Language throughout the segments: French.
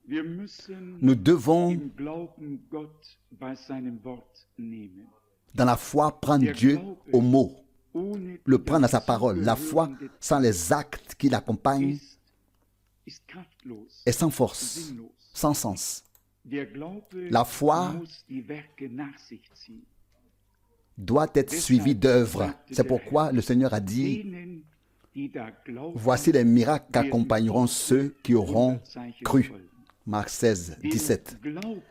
Nous devons, dans la foi, prendre Dieu au mot, le prendre à sa parole. La foi, sans les actes qui l'accompagnent, est sans force, sans sens. La foi doit être suivie d'œuvres. C'est pourquoi le Seigneur a dit, voici les miracles qu'accompagneront ceux qui auront cru. Marc 16, 17.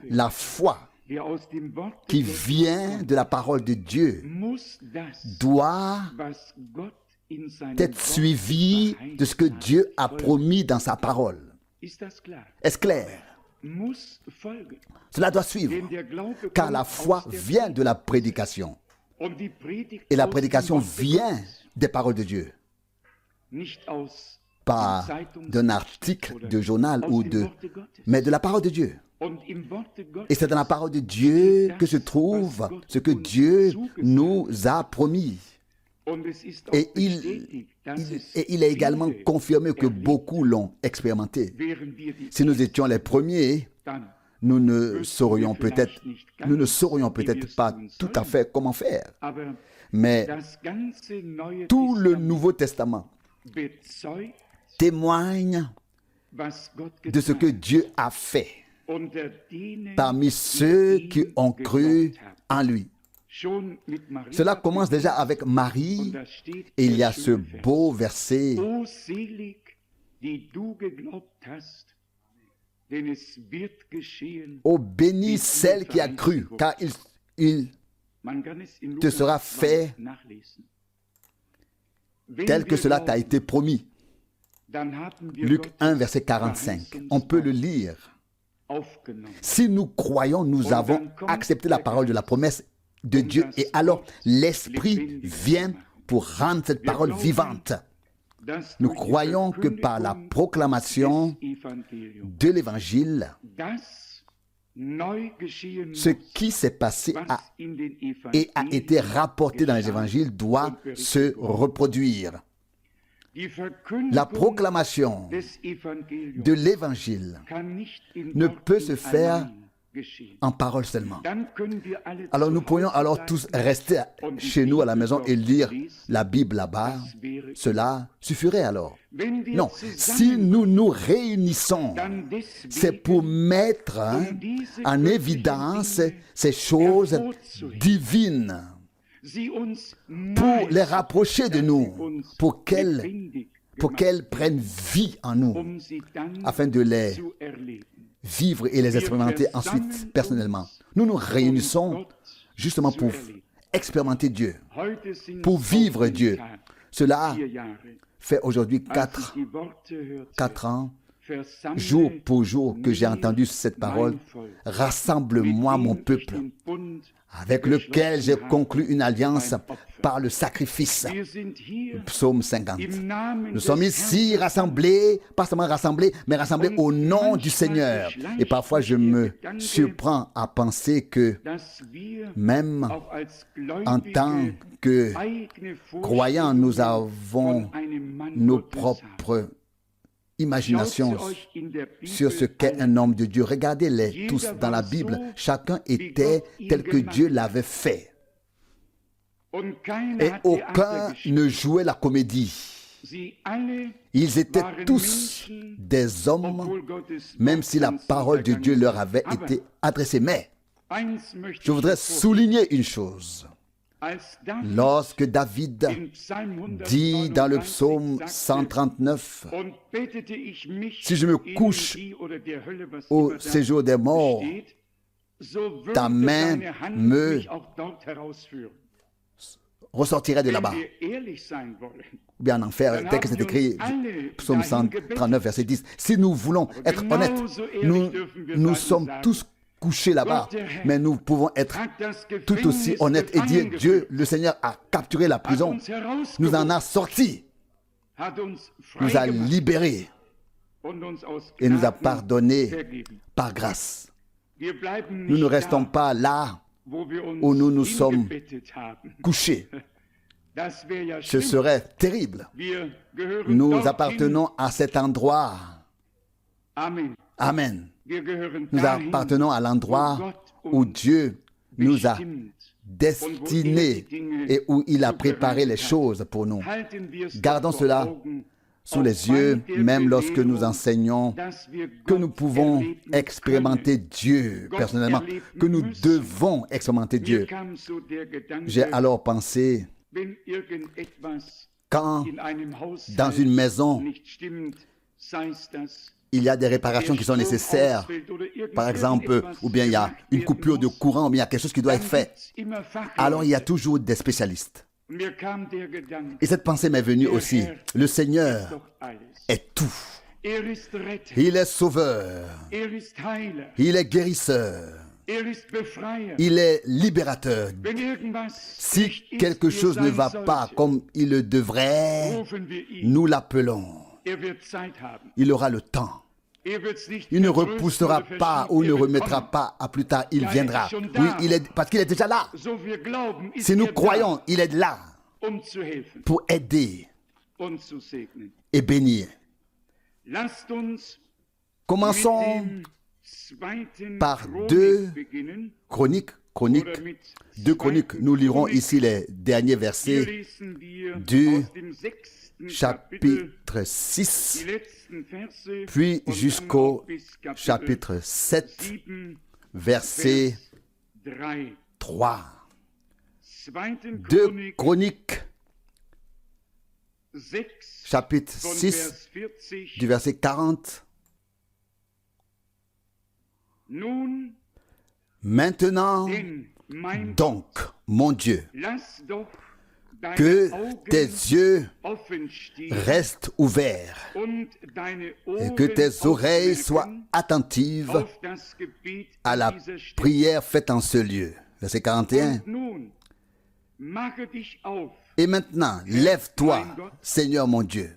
La foi qui vient de la parole de Dieu doit être suivie de ce que Dieu a promis dans sa parole. Est-ce clair? Cela doit suivre, car la foi vient de la prédication. Et la prédication vient des paroles de Dieu. Pas d'un article de journal mais de la parole de Dieu. Et c'est dans la parole de Dieu que se trouve ce que Dieu nous a promis. Et il est également confirmé que beaucoup l'ont expérimenté. Si nous étions les premiers, nous ne saurions peut-être pas tout à fait comment faire. Mais tout le Nouveau Testament témoigne de ce que Dieu a fait parmi ceux qui ont cru en lui. Cela commence déjà avec Marie, et il y a ce beau verset. Ô bénie celle qui a cru, car il te sera fait tel que cela t'a été promis. Luc 1, verset 45. On peut le lire. Si nous croyons, nous avons accepté la parole de la promesse de Dieu, et alors l'Esprit vient pour rendre cette parole vivante. Nous croyons que par la proclamation de l'Évangile, ce qui s'est passé et a été rapporté dans les Évangiles doit se reproduire. La proclamation de l'Évangile ne peut se faire en parole seulement. Alors nous pourrions alors tous rester chez nous à la maison et lire la Bible là-bas. Cela suffirait alors. Non, si nous nous réunissons, c'est pour mettre en évidence ces choses divines, pour les rapprocher de nous, pour qu'elles prennent vie en nous, afin de les vivre et les expérimenter ensuite personnellement. Nous nous réunissons justement pour expérimenter Dieu, pour vivre Dieu. Cela fait aujourd'hui 4 ans, jour pour jour, que j'ai entendu cette parole. Rassemble-moi mon peuple, avec lequel j'ai conclu une alliance par le sacrifice. Psaume 50. Nous sommes ici rassemblés, pas seulement rassemblés, mais rassemblés au nom du Seigneur. Et parfois je me surprends à penser que même en tant que croyants, nous avons nos propres imagination sur ce qu'est un homme de Dieu. Regardez-les tous dans la Bible. Chacun était tel que Dieu l'avait fait. Et aucun ne jouait la comédie. Ils étaient tous des hommes, même si la parole de Dieu leur avait été adressée. Mais je voudrais souligner une chose. Lorsque David dit dans le psaume 139, « Si je me couche au séjour des morts, ta main me ressortirait de là-bas. » Ou bien en enfer, tel que c'est écrit, psaume 139, verset 10. Si nous voulons être honnêtes, nous sommes tous couchés là-bas, mais nous pouvons être tout aussi honnêtes et dire, Dieu, le Seigneur a capturé la prison, nous en a sortis, nous a libérés et nous a pardonnés par grâce. Nous ne restons pas là où nous nous sommes couchés. Ce serait terrible. Nous appartenons à cet endroit. Amen. Nous appartenons à l'endroit où Dieu nous a destinés et où il a préparé les choses pour nous. Gardons cela sous les yeux, même lorsque nous enseignons que nous pouvons expérimenter Dieu personnellement, que nous devons expérimenter Dieu. J'ai alors pensé, quand dans une maison, il y a des réparations qui sont nécessaires, par exemple, ou bien il y a une coupure de courant, ou bien il y a quelque chose qui doit être fait, alors il y a toujours des spécialistes. Et cette pensée m'est venue aussi. Le Seigneur est tout. Il est sauveur. Il est guérisseur. Il est libérateur. Si quelque chose ne va pas comme il le devrait, nous l'appelons. Il aura le temps. Il ne repoussera pas ou ne remettra pas à plus tard. Il viendra. Oui, parce qu'il est déjà là. Si nous croyons, il est là pour aider et bénir. Commençons par 2 Chroniques. 2 Chroniques. Nous lirons ici les derniers versets du chapitre 6, puis jusqu'au chapitre 7, verset 3. 2 Chroniques, chapitre 6, du verset 40. Maintenant, donc, mon Dieu, que tes yeux restent ouverts et que tes oreilles soient attentives à la prière faite en ce lieu. Verset 41. Et maintenant, lève-toi, Seigneur mon Dieu,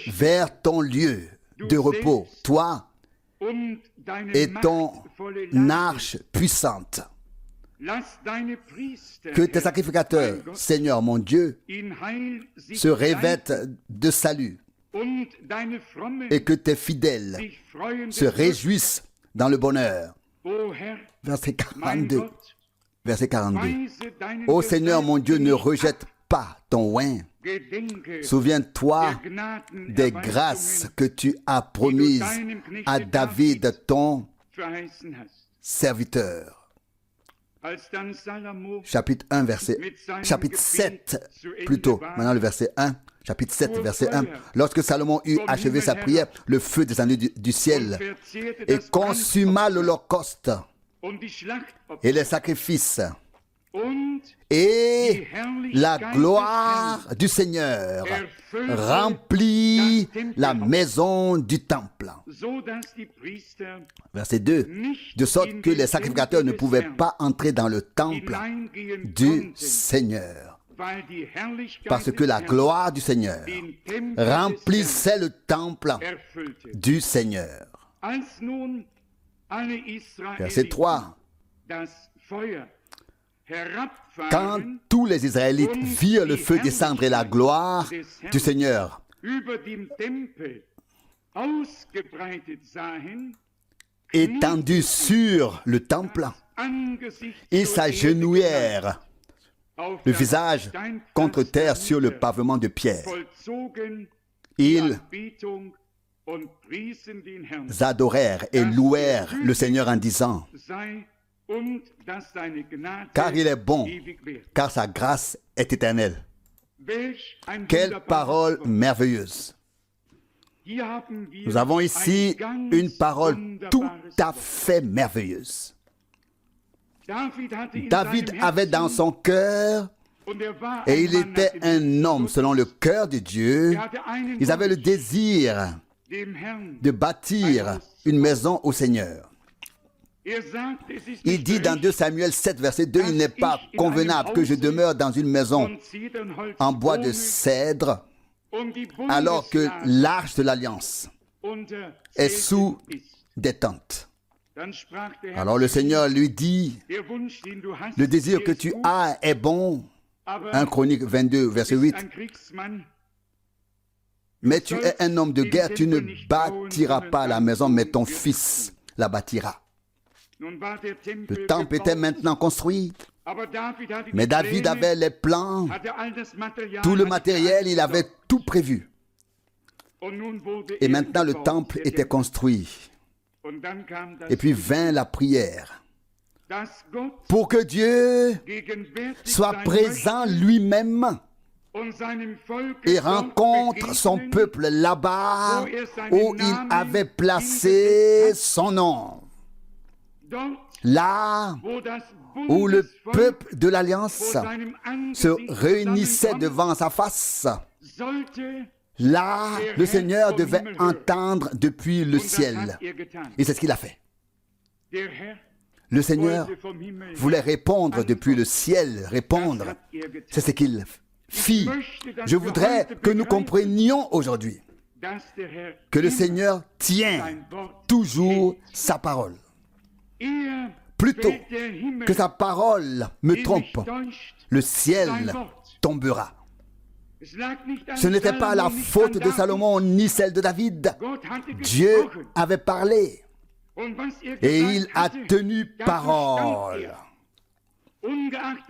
vers ton lieu de repos, toi et ton arche puissante. Que tes sacrificateurs, Seigneur mon Dieu, se revêtent de salut et que tes fidèles se réjouissent dans le bonheur. Verset 42. Verset 42. Ô Seigneur mon Dieu, ne rejette pas ton oint. Souviens-toi des grâces que tu as promises à David, ton serviteur. Chapitre 1, chapitre 7, plutôt. Maintenant le verset 1. Chapitre 7, verset 1. Lorsque Salomon eut achevé sa prière, le feu descendit du ciel et consuma l'holocauste et les sacrifices. Et la gloire du Seigneur remplit la maison du temple. Verset 2. De sorte que les sacrificateurs ne pouvaient pas entrer dans le temple du Seigneur. Parce que la gloire du Seigneur remplissait le temple du Seigneur. Verset 3. Quand tous les Israélites virent le feu descendre et la gloire du Seigneur étendue sur le temple, ils s'agenouillèrent, le visage contre terre sur le pavement de pierre. Ils adorèrent et louèrent le Seigneur en disant: car il est bon, car sa grâce est éternelle. Quelle parole merveilleuse! Nous avons ici une parole tout à fait merveilleuse. David avait dans son cœur, et il était un homme selon le cœur de Dieu, il avait le désir de bâtir une maison au Seigneur. Il dit dans 2 Samuel 7, verset 2, « Il n'est pas convenable que je demeure dans une maison en bois de cèdre, alors que l'arche de l'Alliance est sous des tentes. » Alors le Seigneur lui dit, « Le désir que tu as est bon. » 1 Chronique 22, verset 8. Mais tu es un homme de guerre, tu ne bâtiras pas la maison, mais ton fils la bâtira. Le temple était maintenant construit, mais David avait les plans, tout le matériel, il avait tout prévu. Et maintenant le temple était construit. Et puis vint la prière pour que Dieu soit présent lui-même et rencontre son peuple là-bas où il avait placé son nom. Là où le peuple de l'Alliance se réunissait devant sa face, là, le Seigneur devait entendre depuis le ciel. Et c'est ce qu'il a fait. Le Seigneur voulait répondre depuis le ciel, répondre. C'est ce qu'il fit. Je voudrais que nous comprenions aujourd'hui que le Seigneur tient toujours sa parole. Plutôt que sa parole me trompe, le ciel tombera. Ce n'était pas la faute de Salomon ni celle de David. Dieu avait parlé et il a tenu parole.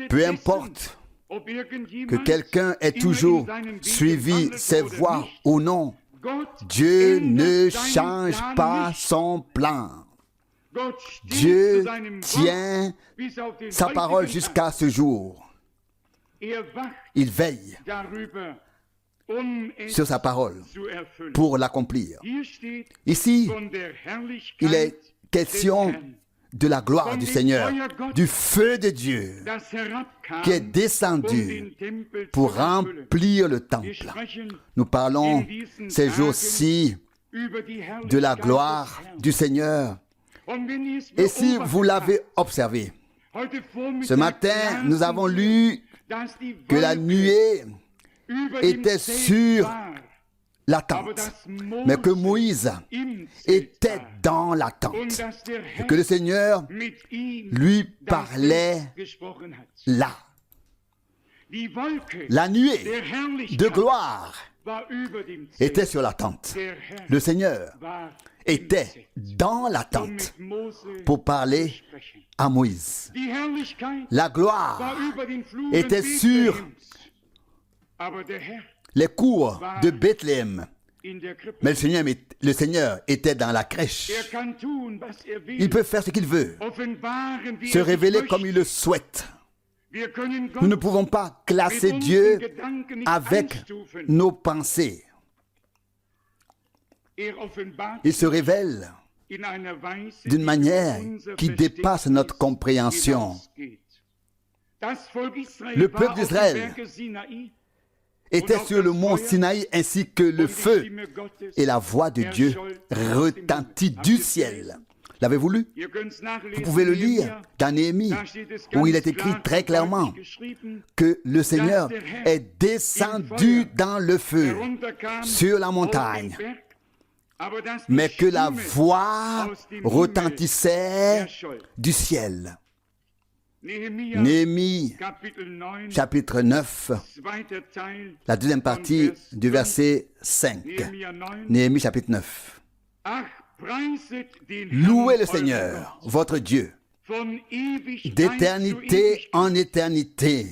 Peu importe que quelqu'un ait toujours suivi ses voies ou non, Dieu ne change pas son plan. Dieu tient sa parole jusqu'à ce jour. Il veille sur sa parole pour l'accomplir. Ici, il est question de la gloire du Seigneur, du feu de Dieu qui est descendu pour remplir le temple. Nous parlons ces jours-ci de la gloire du Seigneur. Et si vous l'avez observé, ce matin, nous avons lu que la nuée était sur la tente, mais que Moïse était dans la tente et que le Seigneur lui parlait là. La nuée de gloire était sur la tente. Le Seigneur était dans la tente pour parler à Moïse. La gloire était sur les cours de Bethléem. Mais le Seigneur était dans la crèche. Il peut faire ce qu'il veut, se révéler comme il le souhaite. Nous ne pouvons pas classer Dieu avec nos pensées. Il se révèle d'une manière qui dépasse notre compréhension. Le peuple d'Israël était sur le mont Sinaï ainsi que le feu et la voix de Dieu retentit du ciel. L'avez-vous lu? Vous pouvez le lire dans Néhémie, où il est écrit très clairement que le Seigneur est descendu dans le feu sur la montagne, mais que la voix retentissait du ciel. Néhémie, chapitre 9, la deuxième partie du verset 5. Néhémie, chapitre 9. Louez le Seigneur, votre Dieu, d'éternité en éternité.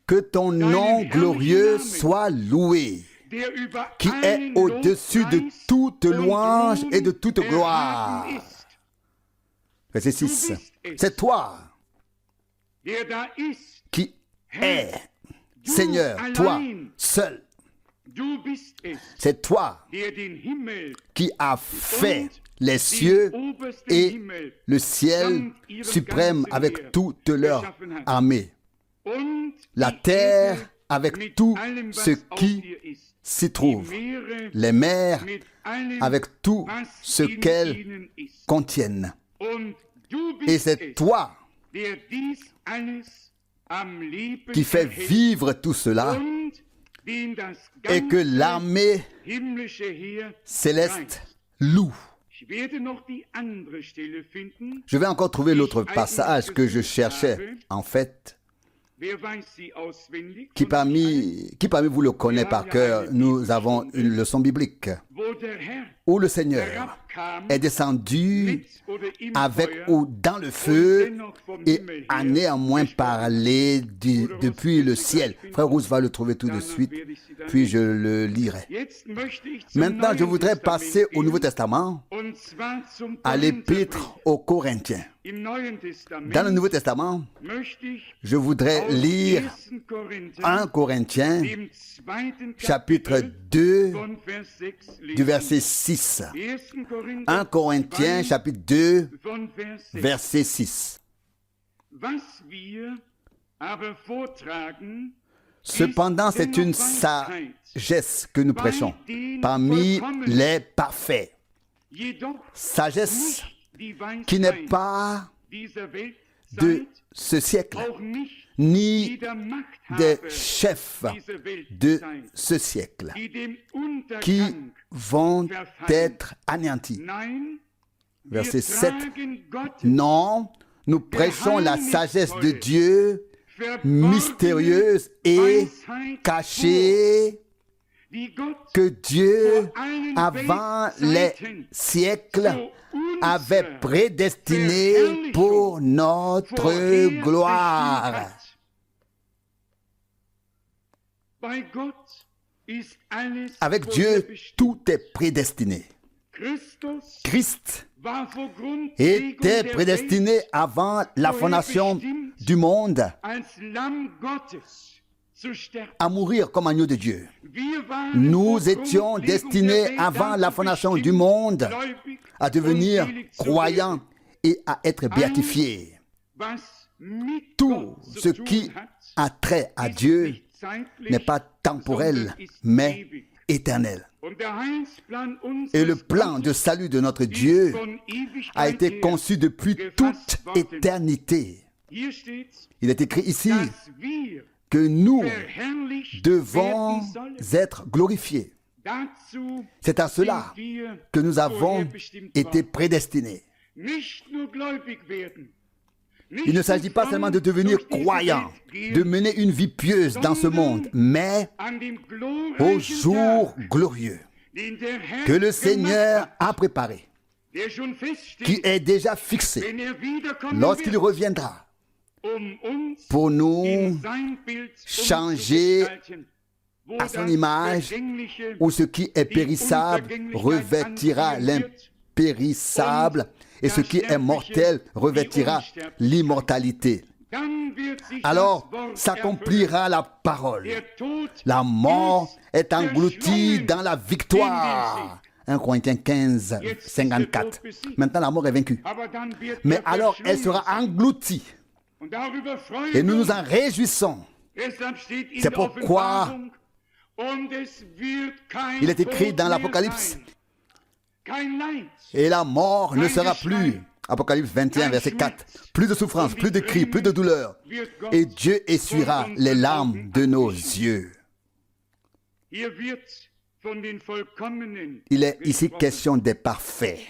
Que ton nom glorieux soit loué, qui est au-dessus de toute louange et de toute gloire. Verset 6. C'est toi qui es, Seigneur, toi seul. C'est toi qui as fait les cieux et le ciel suprême avec toute leur armée, la terre avec tout ce qui s'y trouve, les mers avec tout ce qu'elles contiennent. Et c'est toi qui fais vivre tout cela et que l'armée céleste loue. Je vais encore trouver l'autre passage que je cherchais. En fait, Qui parmi vous le connaît par cœur? Nous avons une leçon biblique où le Seigneur est descendu avec ou dans le feu et a néanmoins parlé depuis le ciel. Frère Rousse va le trouver tout de suite, puis je le lirai. Maintenant, je voudrais passer au Nouveau Testament, à l'Épître aux Corinthiens. Dans le Nouveau Testament, je voudrais lire 1 Corinthiens, chapitre 2, du verset 6. 1 Corinthiens, chapitre 2, verset 6. Cependant, c'est une sagesse que nous prêchons parmi les parfaits. Sagesse qui n'est pas de ce siècle, ni des chefs de ce siècle, qui vont être anéantis. Verset 7. Non, nous prêchons la sagesse de Dieu, mystérieuse et cachée, que Dieu, avant les siècles, avait prédestiné pour notre gloire. Avec Dieu, tout est prédestiné. Christ était prédestiné avant la fondation du monde à mourir comme agneau de Dieu. Nous étions destinés avant la fondation du monde à devenir croyants et à être béatifiés. Tout ce qui a trait à Dieu n'est pas temporel, mais éternel. Et le plan de salut de notre Dieu a été conçu depuis toute éternité. Il est écrit ici que nous devons être glorifiés. C'est à cela que nous avons été prédestinés. Il ne s'agit pas seulement de devenir croyants, de mener une vie pieuse dans ce monde, mais au jour glorieux que le Seigneur a préparé, qui est déjà fixé lorsqu'il reviendra pour nous changer à son image, où ce qui est périssable revêtira l'impérissable et ce qui est mortel revêtira l'immortalité. Alors s'accomplira la parole. La mort est engloutie dans la victoire. 1 Corinthiens 15, 54. Maintenant, la mort est vaincue. Mais alors, elle sera engloutie. Et nous nous en réjouissons. C'est pourquoi il est écrit dans l'Apocalypse, et la mort ne sera plus. Apocalypse 21, verset 4. Plus de souffrance, plus de cris, plus de douleur. Et Dieu essuiera les larmes de nos yeux. Il est ici question des parfaits.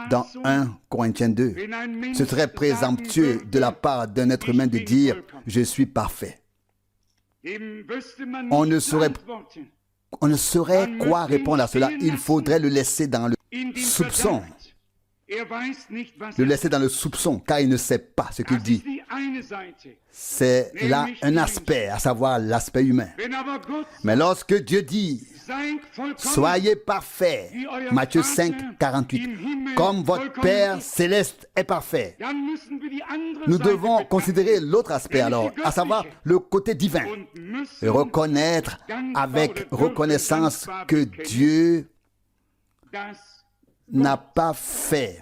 Dans 1 Corinthiens 2, ce serait présomptueux de la part d'un être humain de dire « Je suis parfait ». On ne saurait quoi répondre à cela. Il faudrait le laisser dans le soupçon. Le laisser dans le soupçon, car il ne sait pas ce qu'il dit. C'est là un aspect, à savoir l'aspect humain. Mais lorsque Dieu dit « Soyez parfaits », Matthieu 5, 48, « Comme votre Père céleste est parfait », nous devons considérer l'autre aspect alors, à savoir le côté divin, et reconnaître avec reconnaissance que Dieu n'a pas fait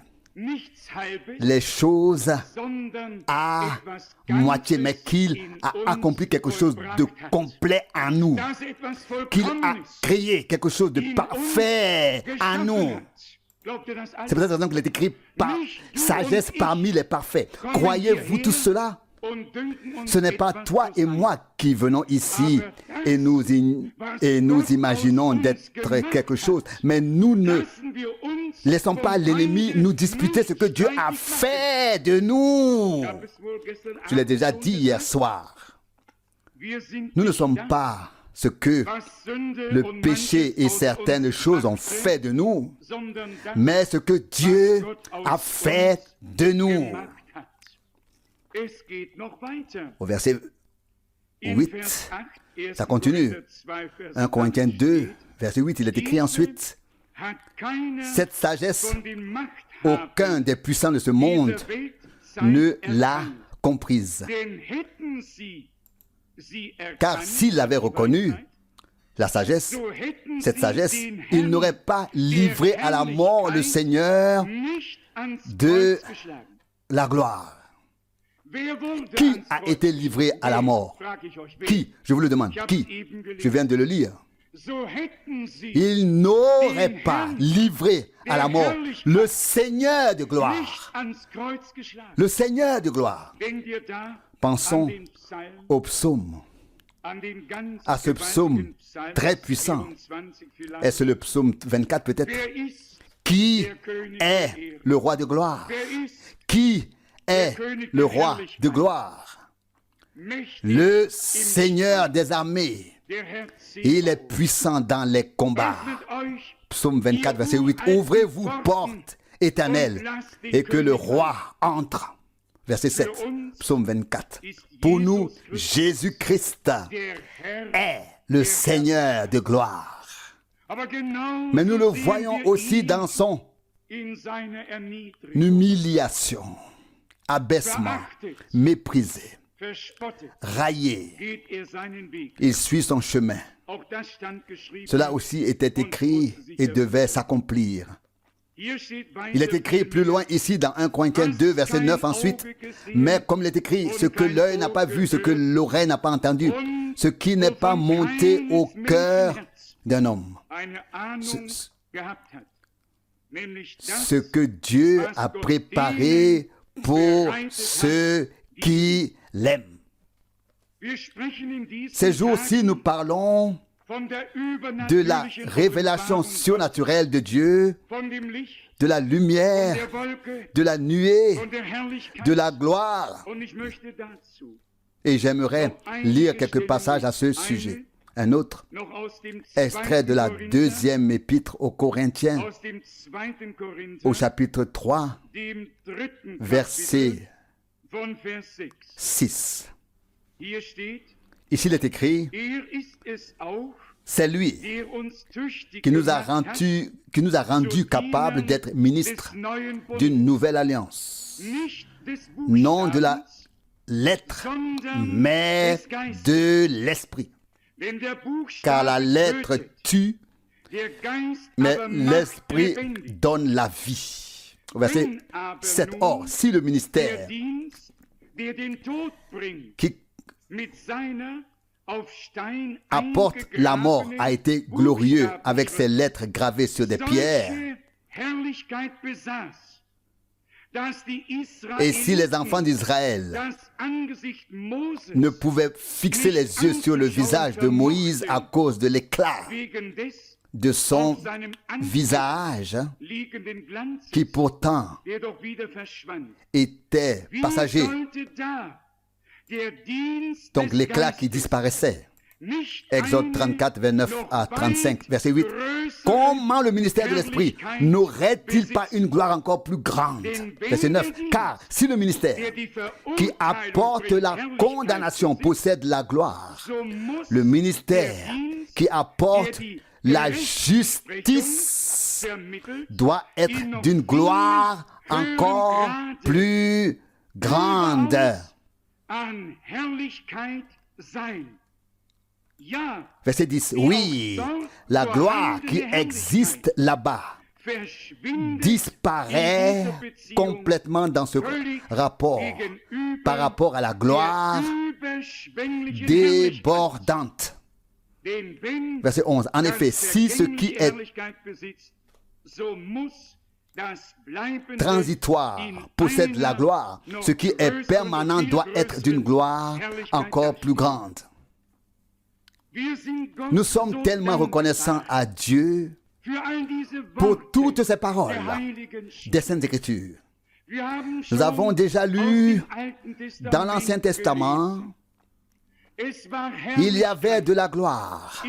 les choses à moitié, mais qu'il a accompli quelque chose de complet en nous, qu'il a créé quelque chose de parfait en nous. C'est pour cette raison qu'il est écrit par sagesse parmi les parfaits. Croyez-vous tout cela? Ce n'est pas toi et moi qui venons ici et nous imaginons d'être quelque chose, mais nous ne laissons pas l'ennemi nous disputer ce que Dieu a fait de nous. Je l'ai déjà dit hier soir. Nous ne sommes pas ce que le péché et certaines choses ont fait de nous, mais ce que Dieu a fait de nous. Au verset 8, ça continue. 1 Corinthiens 2, verset 8, il est écrit ensuite: cette sagesse, aucun des puissants de ce monde ne l'a comprise. Car s'il l'avait reconnu, la sagesse, cette sagesse, il n'aurait pas livré à la mort le Seigneur de la gloire. Qui a été livré à la mort? Qui? Je vous le demande. Qui? Je viens de le lire. Il n'aurait pas livré à la mort le Seigneur de gloire. Le Seigneur de gloire. Pensons au psaume, à ce psaume très puissant. Est-ce le psaume 24 peut-être? Qui est le roi de gloire? Qui est le roi de gloire? Le Seigneur des armées. Il est puissant dans les combats. Psaume 24, verset 8. Ouvrez-vous, portes éternelles, et que le roi entre. Verset 7, psaume 24. Pour nous, Jésus-Christ est le Seigneur de gloire. Mais nous le voyons aussi dans son humiliation, abaissement, méprisé, raillé. Il suit son chemin. Cela aussi était écrit et devait s'accomplir. Il est écrit plus loin ici dans 1 Corinthiens 2, verset 9 ensuite. Mais comme il est écrit, ce que l'œil n'a pas vu, ce que l'oreille n'a pas entendu, ce qui n'est pas monté au cœur d'un homme. Ce que Dieu a préparé pour ceux qui l'aiment. Ces jours-ci, nous parlons de la révélation surnaturelle de Dieu, de la lumière, de la nuée, de la gloire. Et j'aimerais lire quelques passages à ce sujet. Un autre extrait de la deuxième épître aux Corinthiens, au chapitre 3, verset 6. Ici, il est écrit: c'est lui qui nous a rendus capables d'être ministres d'une nouvelle alliance, non de la lettre, mais de l'esprit. Car la lettre tue, mais l'esprit donne la vie. Verset 7. Or, si le ministère qui apporte la mort a été glorieux avec ses lettres gravées sur des pierres, et si les enfants d'Israël ne pouvaient fixer les yeux sur le visage de Moïse à cause de l'éclat de son visage, qui pourtant était passager, donc l'éclat qui disparaissait. Exode 34, 29 à 35, verset 8. Comment le ministère de l'Esprit n'aurait-il pas une gloire encore plus grande? Verset 9. Car si le ministère qui apporte la condamnation possède la gloire, le ministère qui apporte la justice doit être d'une gloire encore plus grande. Verset 10. Oui, la gloire qui existe là-bas disparaît complètement dans ce rapport par rapport à la gloire débordante. Verset 11. En effet, si ce qui est transitoire possède la gloire, ce qui est permanent doit être d'une gloire encore plus grande. Nous sommes tellement reconnaissants à Dieu pour toutes ces paroles des Saintes Écritures. Nous avons déjà lu dans l'Ancien Testament, il y avait de la gloire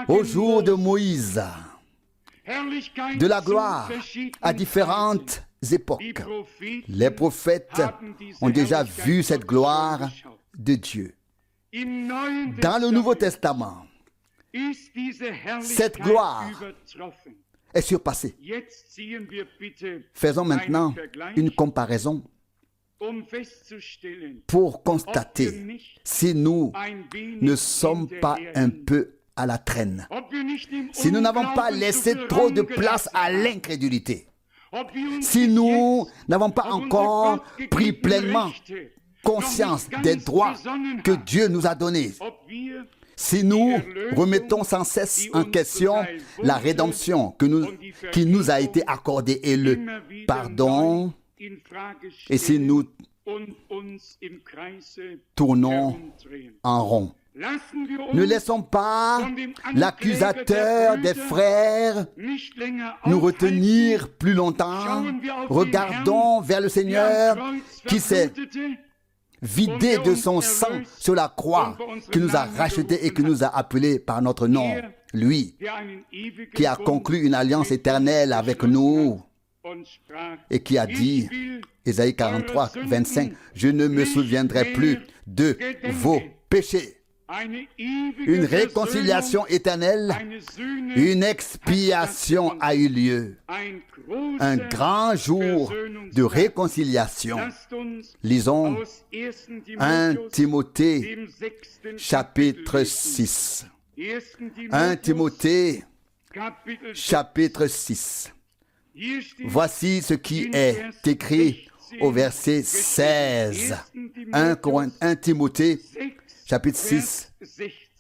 au jour de Moïse, de la gloire à différentes époques. Les prophètes ont déjà vu cette gloire de Dieu. Dans le Nouveau Testament, cette gloire est surpassée. Faisons maintenant une comparaison pour constater si nous ne sommes pas un peu à la traîne, si nous n'avons pas laissé trop de place à l'incrédulité, si nous n'avons pas encore pris pleinement conscience des droits que Dieu nous a donnés, si nous remettons sans cesse en question la rédemption qui nous a été accordée et le pardon, et si nous tournons en rond, ne laissons pas l'accusateur des frères nous retenir plus longtemps. Regardons vers le Seigneur qui s'est vidé de son sang sur la croix, qui nous a rachetés et qui nous a appelés par notre nom. Lui qui a conclu une alliance éternelle avec nous et qui a dit, Ésaïe 43, 25, « Je ne me souviendrai plus de vos péchés. » Une réconciliation éternelle, une expiation a eu lieu. Un grand jour de réconciliation. Lisons 1 Timothée, chapitre 6. 1 Timothée, chapitre 6. Voici ce qui est écrit au verset 16. 1 Timothée, chapitre 6,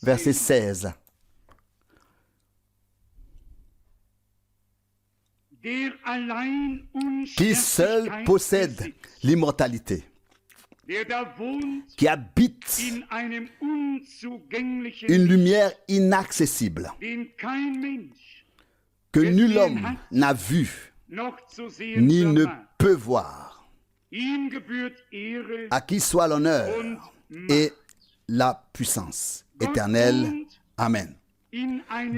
verset 16. Qui seul possède l'immortalité, qui habite une lumière inaccessible, que nul homme n'a vu, ni ne peut voir, à qui soit l'honneur et la puissance éternelle. Amen.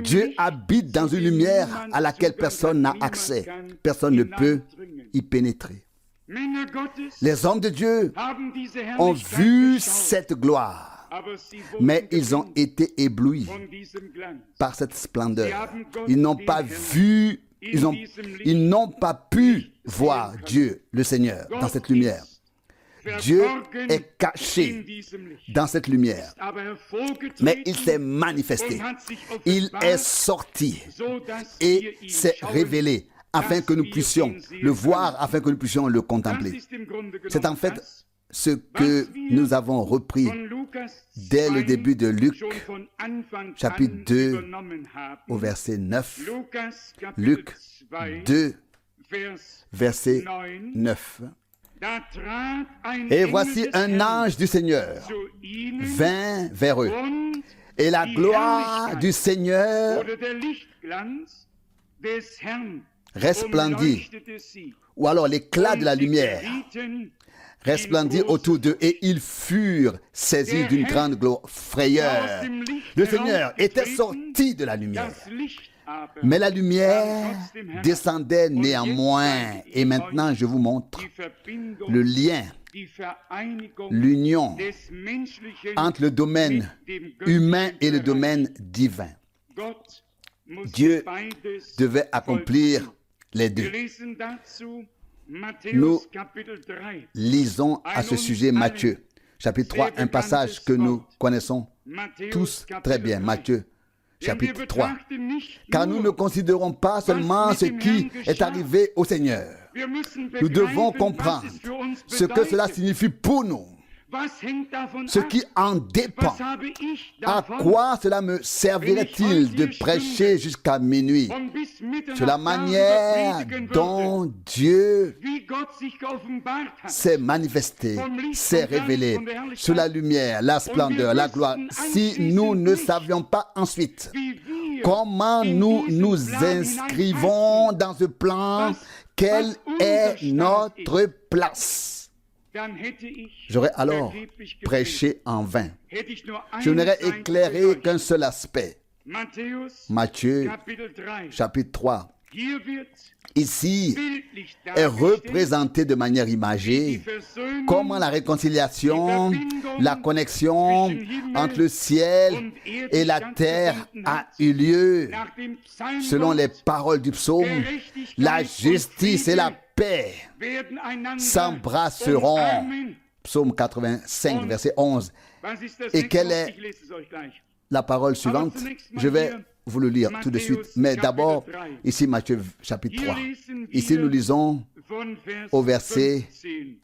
Dieu habite dans une lumière à laquelle personne n'a accès. Personne ne peut y pénétrer. Les hommes de Dieu ont vu cette gloire, mais ils ont été éblouis par cette splendeur. Ils n'ont pas vu, ils n'ont pas pu voir Dieu, le Seigneur, dans cette lumière. Dieu est caché dans cette lumière, mais il s'est manifesté, il est sorti et s'est révélé afin que nous puissions le voir, afin que nous puissions le contempler. C'est en fait ce que nous avons repris dès le début de Luc, chapitre 2, au verset 9. Luc 2, verset 9. Et voici un ange du Seigneur vint vers eux, et la gloire du Seigneur resplendit, ou alors l'éclat de la lumière resplendit autour d'eux, et ils furent saisis d'une grande frayeur. Le Seigneur était sorti de la lumière, mais la lumière descendait néanmoins. Et maintenant, je vous montre le lien, l'union entre le domaine humain et le domaine divin. Dieu devait accomplir les deux. Nous lisons à ce sujet Matthieu, chapitre 3, un passage que nous connaissons tous très bien. Matthieu, chapitre 3. Car nous ne considérons pas seulement ce qui est arrivé au Seigneur. Nous devons comprendre ce que cela signifie pour nous, Ce qui en dépend. À quoi cela me servirait-il de prêcher jusqu'à minuit sur la manière dont Dieu s'est manifesté, s'est révélé, sur la lumière, la splendeur, la gloire, si nous ne savions pas ensuite comment nous nous inscrivons dans ce plan, quelle est notre place? J'aurais alors prêché en vain. Je n'aurais éclairé qu'un seul aspect. Matthieu, chapitre 3. Ici est représenté de manière imagée comment la réconciliation, la connexion entre le ciel et la terre a eu lieu. Selon les paroles du psaume, la justice et la paix s'embrasseront. Psaume 85, verset 11. Et quelle est la parole suivante? Je vais vous le lire tout de suite. Mais d'abord, ici Matthieu chapitre 3. Ici nous lisons au verset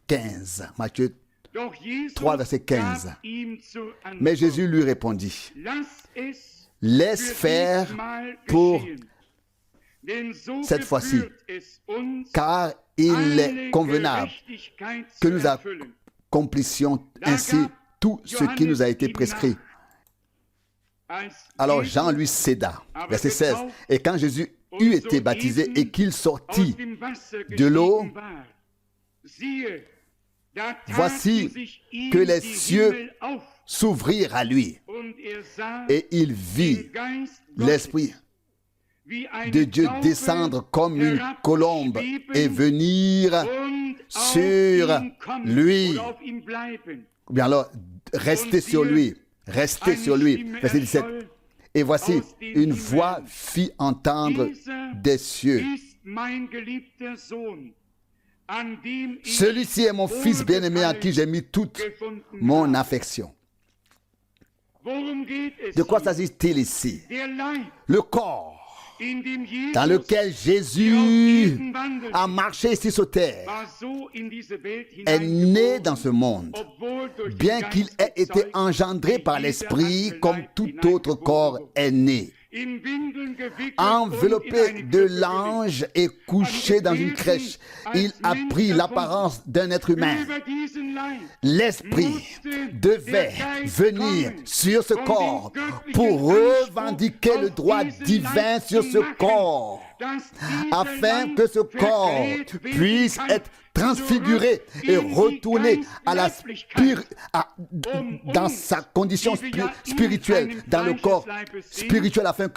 15. Matthieu 3, verset 15. Mais Jésus lui répondit, laisse faire pour cette fois-ci, car il est convenable que nous accomplissions ainsi tout ce qui nous a été prescrit. Alors Jean lui céda. Verset 16. Et quand Jésus eut été baptisé et qu'il sortit de l'eau, voici que les cieux s'ouvrirent à lui. Et il vit l'Esprit de Dieu descendre comme une colombe et venir sur lui. Ou bien alors, rester sur lui. Restez sur lui. Verset 17. Et voici, une voix fit entendre des cieux. Celui-ci est mon fils bien-aimé en qui j'ai mis toute mon affection. De quoi s'agit-il ici? Le corps dans lequel Jésus a marché ici sur terre est né dans ce monde, bien qu'il ait été engendré par l'Esprit comme tout autre corps est né. Enveloppé de l'ange et couché dans une crèche, il a pris l'apparence d'un être humain. L'Esprit devait venir sur ce corps pour revendiquer le droit divin sur ce corps, afin que ce corps puisse être transfiguré et retourné à dans sa condition spirituelle, dans le corps spirituel, afin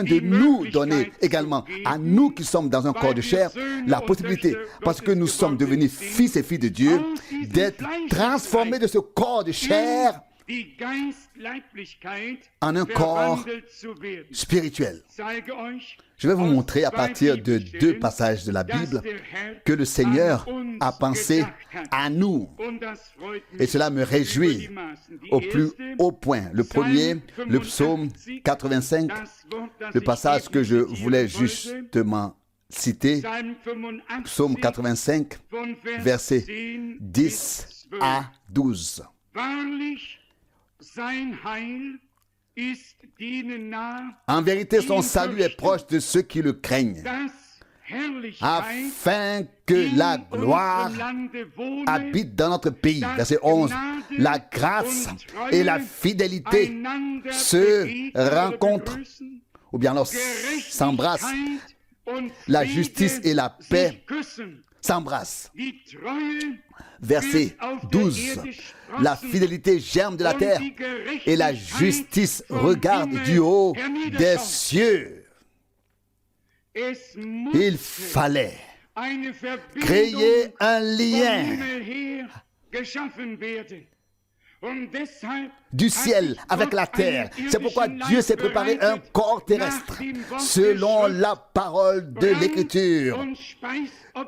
de nous donner également, à nous qui sommes dans un corps de chair, la possibilité, parce que nous sommes devenus fils et filles de Dieu, d'être transformés de ce corps de chair en un corps spirituel. Je vais vous montrer à partir de 2 passages de la Bible que le Seigneur a pensé à nous. Et cela me réjouit au plus haut point. Le premier, le psaume 85, le passage que je voulais justement citer, psaume 85, versets 10 à 12. En vérité, son salut est proche de ceux qui le craignent, afin que la gloire habite dans notre pays. Verset 11. La grâce et la fidélité se rencontrent, ou bien alors s'embrassent. La justice et la paix s'embrassent. Verset 12. La fidélité germe de la terre et la justice regarde du haut des cieux. Il fallait créer un lien du ciel avec la terre. C'est pourquoi Dieu s'est préparé un corps terrestre selon la parole de l'Écriture.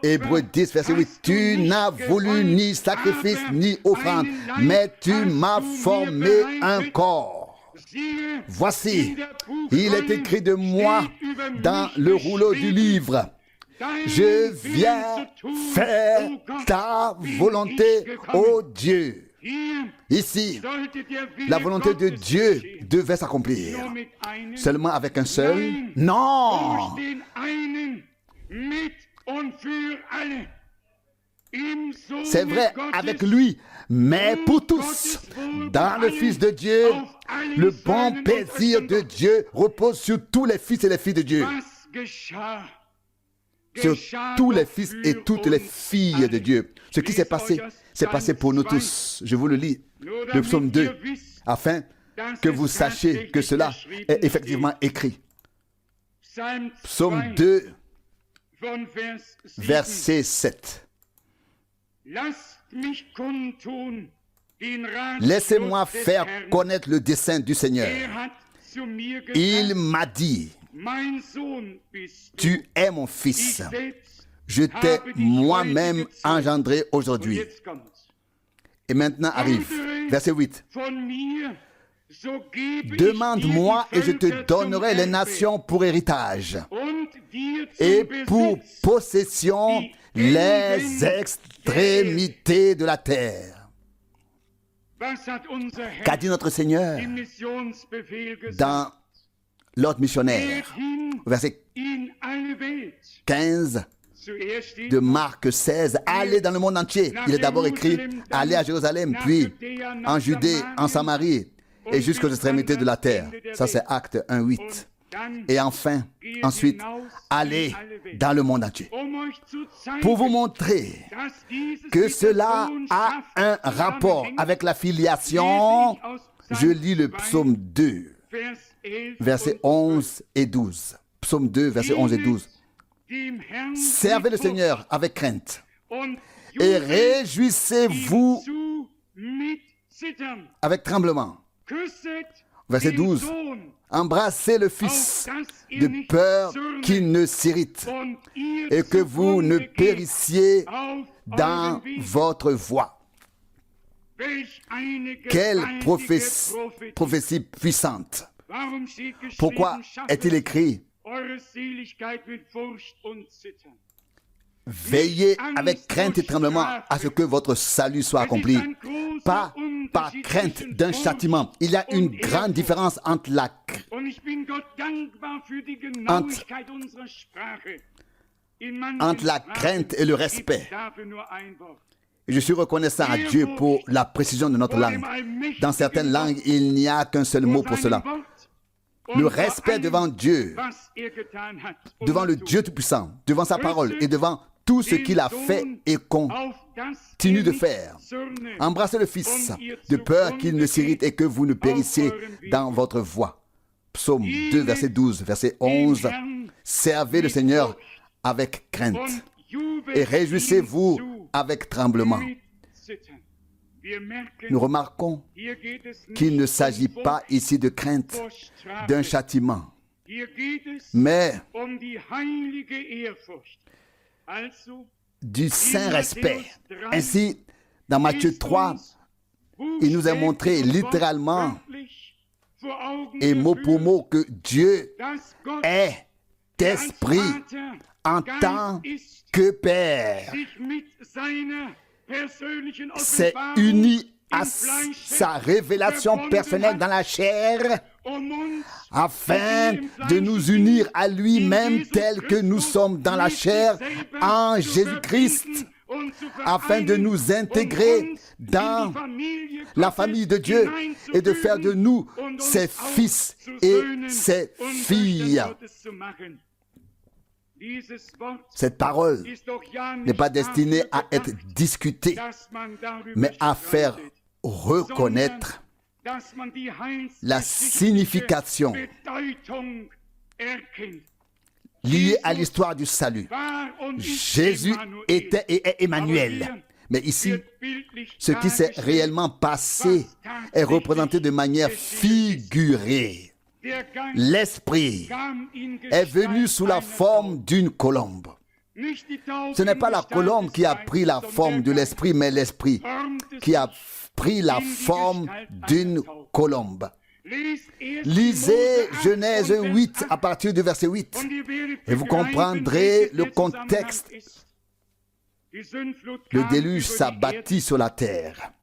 Hébreux 10, verset 8. Tu n'as voulu ni sacrifice ni offrande, mais tu m'as formé un corps. Voici, il est écrit de moi dans le rouleau du livre. Je viens faire ta volonté, ô Dieu. Ici, la volonté de Dieu devait s'accomplir. Seulement avec un seul? Non! C'est vrai avec lui, mais pour tous. Dans le Fils de Dieu, le bon plaisir de Dieu repose sur tous les fils et les filles de Dieu. Sur tous les fils et toutes les filles de Dieu. Ce qui s'est passé pour nous tous. Je vous le lis, le psaume 2, afin que vous sachiez que cela est effectivement écrit. Psaume 2, verset 7. Laissez-moi faire connaître le dessein du Seigneur. Il m'a dit, tu es mon fils. Je t'ai moi-même engendré aujourd'hui. Et maintenant arrive, verset 8. Demande-moi et je te donnerai les nations pour héritage et pour possession les extrémités de la terre. Qu'a dit notre Seigneur dans l'ordre missionnaire, verset 15 de Marc 16, allez dans le monde entier. Il est d'abord écrit, allez à Jérusalem, puis en Judée, en Samarie et jusqu'aux extrémités de la terre. Ça c'est Acte 1, 8. Et enfin, ensuite, allez dans le monde entier. Pour vous montrer que cela a un rapport avec la filiation, je lis le psaume 2, versets 11 et 12. Psaume 2, versets 11 et 12. Servez le Seigneur avec crainte et réjouissez-vous avec tremblement. Verset 12. Embrassez le Fils de peur qu'il ne s'irrite et que vous ne périssiez dans votre voie. Quelle prophétie puissante! Pourquoi est-il écrit veillez avec crainte et tremblement à ce que votre salut soit accompli. Pas par crainte d'un châtiment. Il y a une grande différence entre la crainte et le respect. Et je suis reconnaissant à Dieu pour la précision de notre langue. Dans certaines langues, il n'y a qu'un seul mot pour cela. Le respect devant Dieu, devant le Dieu Tout-Puissant, devant sa parole et devant tout ce qu'il a fait et continue de faire. Embrassez le Fils, de peur qu'il ne s'irrite et que vous ne périssiez dans votre voie. Psaume 2, verset 12, verset 11. Servez le Seigneur avec crainte et réjouissez-vous avec tremblement. Nous remarquons qu'il ne s'agit pas ici de crainte d'un châtiment, mais du saint respect. Ainsi, dans Matthieu 3, il nous a montré littéralement et mot pour mot que Dieu est esprit en tant que Père. C'est uni à sa révélation personnelle dans la chair afin de nous unir à lui-même tel que nous sommes dans la chair en Jésus-Christ, afin de nous intégrer dans la famille de Dieu et de faire de nous ses fils et ses filles. Cette parole n'est pas destinée à être discutée, mais à faire reconnaître la signification liée à l'histoire du salut. Jésus était et est Emmanuel. Mais ici, ce qui s'est réellement passé est représenté de manière figurée. L'Esprit est venu sous la forme d'une colombe. Ce n'est pas la colombe qui a pris la forme de l'Esprit, mais l'Esprit qui a pris la forme d'une colombe. Lisez Genèse 8 à partir du verset 8 et vous comprendrez le contexte. Le déluge s'abattit sur la terre.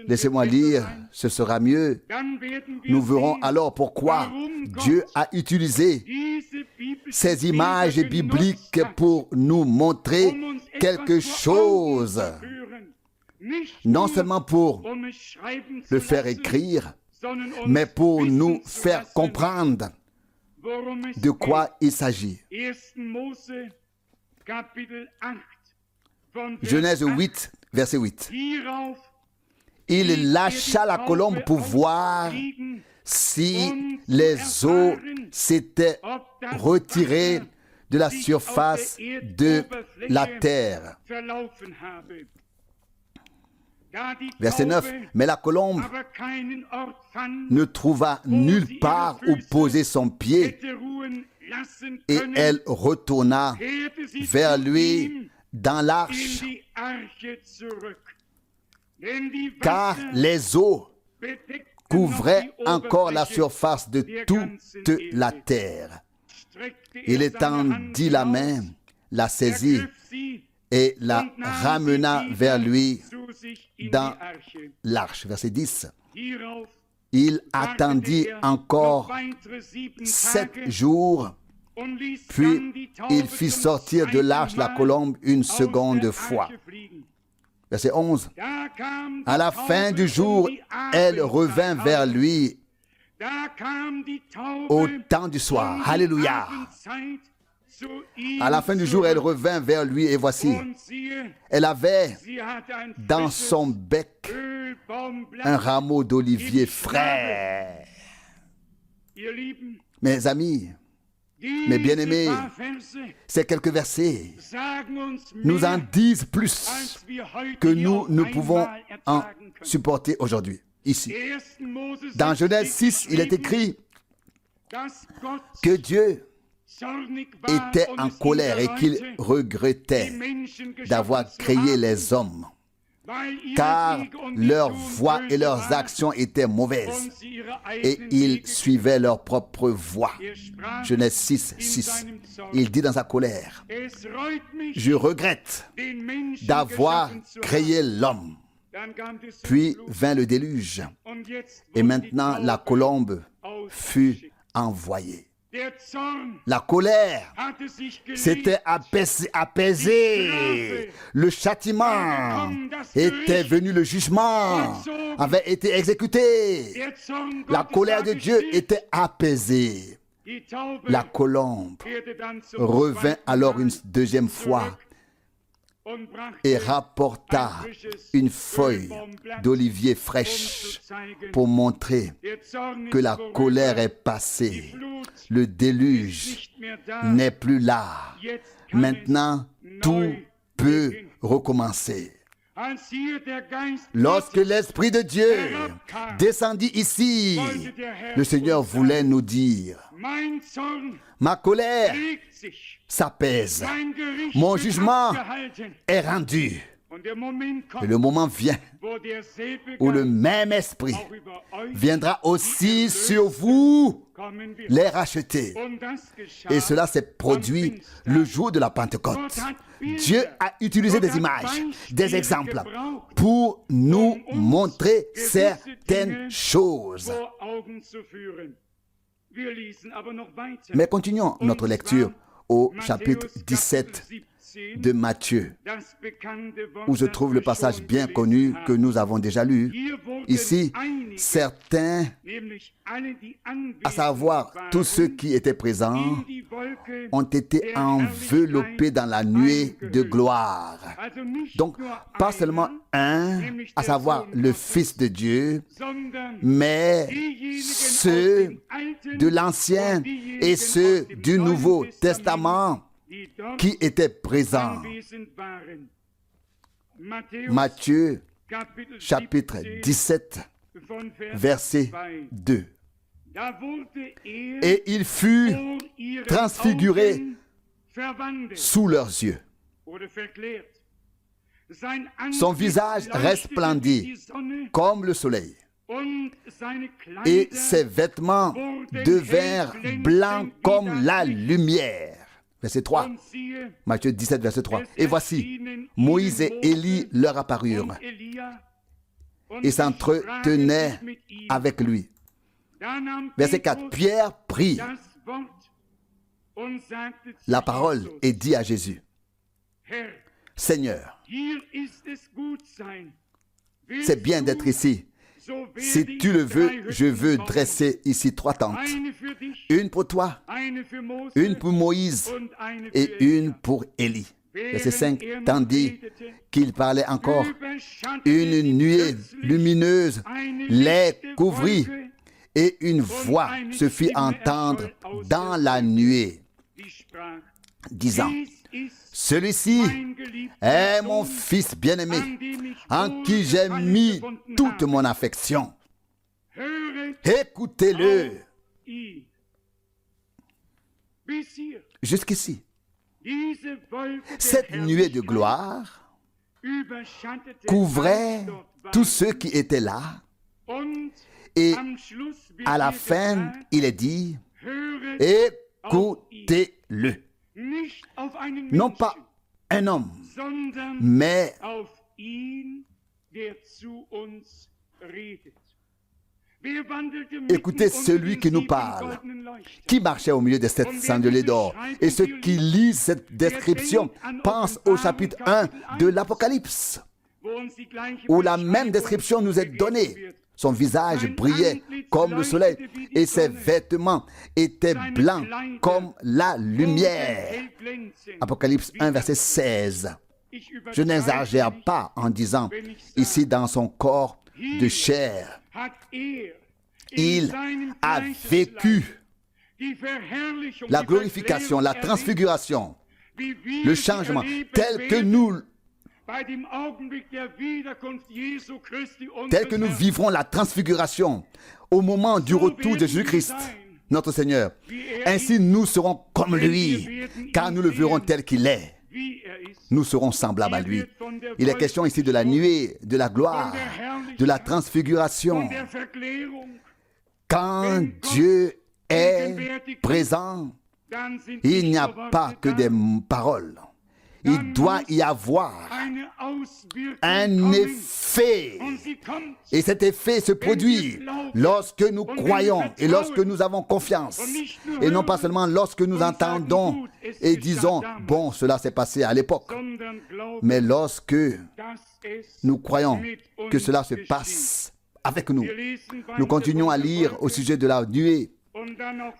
Laissez-moi lire, ce sera mieux. Nous verrons alors pourquoi Dieu a utilisé ces images bibliques pour nous montrer quelque chose. Non seulement pour le faire écrire, mais pour nous faire comprendre de quoi il s'agit. Genèse 8, verset 8. Il lâcha la colombe pour voir si les eaux s'étaient retirées de la surface de la terre. Verset 9. Mais la colombe ne trouva nulle part où poser son pied et elle retourna vers lui dans l'arche, car les eaux couvraient encore la surface de toute la terre. Il étendit la main, la saisit et la ramena vers lui dans l'arche. Verset 10. Il attendit encore 7 jours, puis il fit sortir de l'arche la colombe une seconde fois. Verset 11. À la fin du jour, elle revint vers lui au temps du soir. Alléluia. À la fin du jour, elle revint vers lui et voici, elle avait dans son bec un rameau d'olivier frais. Mes amis, mes bien-aimés, ces quelques versets nous en disent plus que nous ne pouvons en supporter aujourd'hui, ici. Dans Genèse 6, il est écrit que Dieu était en colère et qu'il regrettait d'avoir créé les hommes, car leurs voies et leurs actions étaient mauvaises et ils suivaient leur propre voie. Genèse 6, 6. Il dit dans sa colère, je regrette d'avoir créé l'homme. Puis vint le déluge et maintenant la colombe fut envoyée. La colère s'était apaisée. Le châtiment était venu, le jugement avait été exécuté. La colère de Dieu était apaisée. La colombe revint alors une deuxième fois et rapporta une feuille d'olivier fraîche pour montrer que la colère est passée. Le déluge n'est plus là. Maintenant, tout peut recommencer. Lorsque l'Esprit de Dieu descendit ici, le Seigneur voulait nous dire, ma colère s'apaise, mon jugement est rendu. Et le moment vient où le même esprit viendra aussi sur vous les racheter. Et cela s'est produit le jour de la Pentecôte. Dieu a utilisé des images, des exemples pour nous montrer certaines choses. Mais continuons notre lecture au chapitre 17 de Matthieu, où se trouve le passage bien connu que nous avons déjà lu. Ici, certains, à savoir tous ceux qui étaient présents, ont été enveloppés dans la nuée de gloire. Donc, pas seulement un, à savoir le Fils de Dieu, mais ceux de l'Ancien et ceux du Nouveau Testament qui étaient présents. Matthieu, chapitre 17, verset 2. Et il fut transfiguré sous leurs yeux. Son visage resplendit comme le soleil. et ses vêtements devinrent blancs comme la lumière. Verset 3. Matthieu 17, verset 3. Et voici, Moïse et Élie leur apparurent et s'entretenaient avec lui. Verset 4. Pierre prit la parole et dit à Jésus, Seigneur, c'est bien d'être ici. Si tu le veux, je veux dresser ici 3 tentes. Une pour toi, une pour Moïse et une pour Élie. Verset 5, tandis qu'il parlait encore, une nuée lumineuse les couvrit et une voix se fit entendre dans la nuée, disant, celui-ci est mon fils bien-aimé, en qui j'ai mis toute mon affection. Écoutez-le. Jusqu'ici, cette nuée de gloire couvrait tous ceux qui étaient là. Et à la fin, il est dit, écoutez-le. Non pas un homme, mais écoutez celui qui nous parle, qui marchait au milieu des 7 chandeliers d'or. Et ceux qui lisent cette description pensent au chapitre 1 de l'Apocalypse, où la même description nous est donnée. Son visage brillait comme le soleil et ses vêtements étaient blancs comme la lumière. Apocalypse 1, verset 16. Je n'exagère pas en disant, ici dans son corps de chair, il a vécu la glorification, la transfiguration, le changement tel que nous vivrons la transfiguration au moment du retour de Jésus-Christ, notre Seigneur. Ainsi nous serons comme lui, car nous le verrons tel qu'il est. Nous serons semblables à lui. Il est question ici de la nuée, de la gloire, de la transfiguration. Quand Dieu est présent, il n'y a pas que des paroles. Il doit y avoir un effet. Et cet effet se produit lorsque nous croyons et lorsque nous avons confiance. Et non pas seulement lorsque nous entendons et disons, bon, cela s'est passé à l'époque. Mais lorsque nous croyons que cela se passe avec nous. Nous continuons à lire au sujet de la nuée,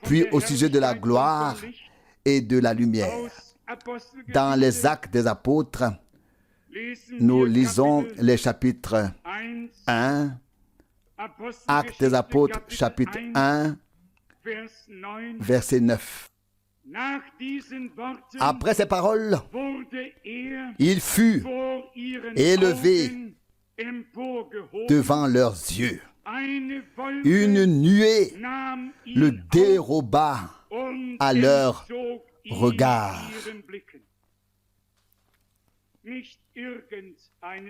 puis au sujet de la gloire et de la lumière. Dans les Actes des Apôtres, nous lisons les chapitres 1, Actes des Apôtres, chapitre 1, verset 9. Après ces paroles, il fut élevé devant leurs yeux. Une nuée le déroba à leur regard.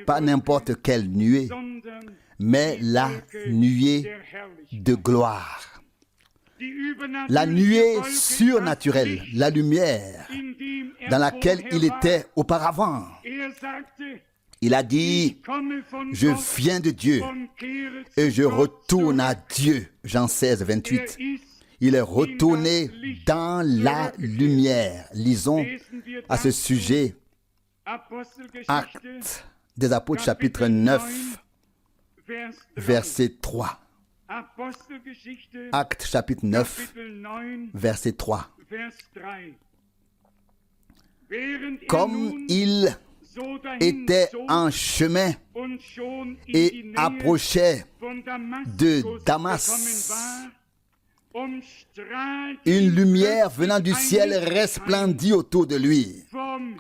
Pas n'importe quelle nuée, mais la nuée de gloire. La nuée surnaturelle, la lumière dans laquelle il était auparavant. Il a dit, je viens de Dieu et je retourne à Dieu. Jean 16, 28. Il est retourné dans la lumière. Lisons à ce sujet Actes des Apôtres, chapitre 9, verset 3. Actes, chapitre 9, verset 3. Comme il était en chemin et approchait de Damas, une lumière venant du ciel resplendit autour de lui.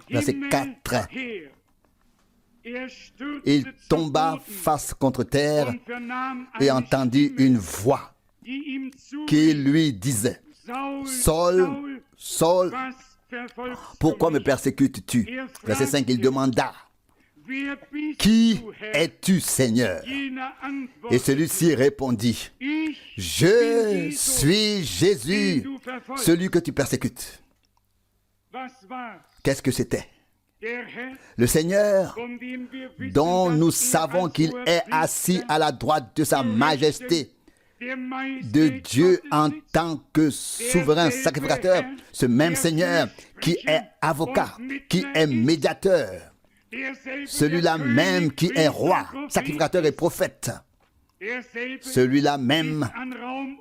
Verset 4. Il tomba face contre terre et entendit une voix qui lui disait, Saul, Saul, pourquoi me persécutes-tu? Verset 5, il demanda, qui es-tu, Seigneur? Et celui-ci répondit, je suis Jésus, celui que tu persécutes. Qu'est-ce que c'était? Le Seigneur, dont nous savons qu'il est assis à la droite de sa majesté, de Dieu en tant que souverain sacrificateur, ce même Seigneur qui est avocat, qui est médiateur, celui-là même qui est roi, sacrificateur et prophète, celui-là même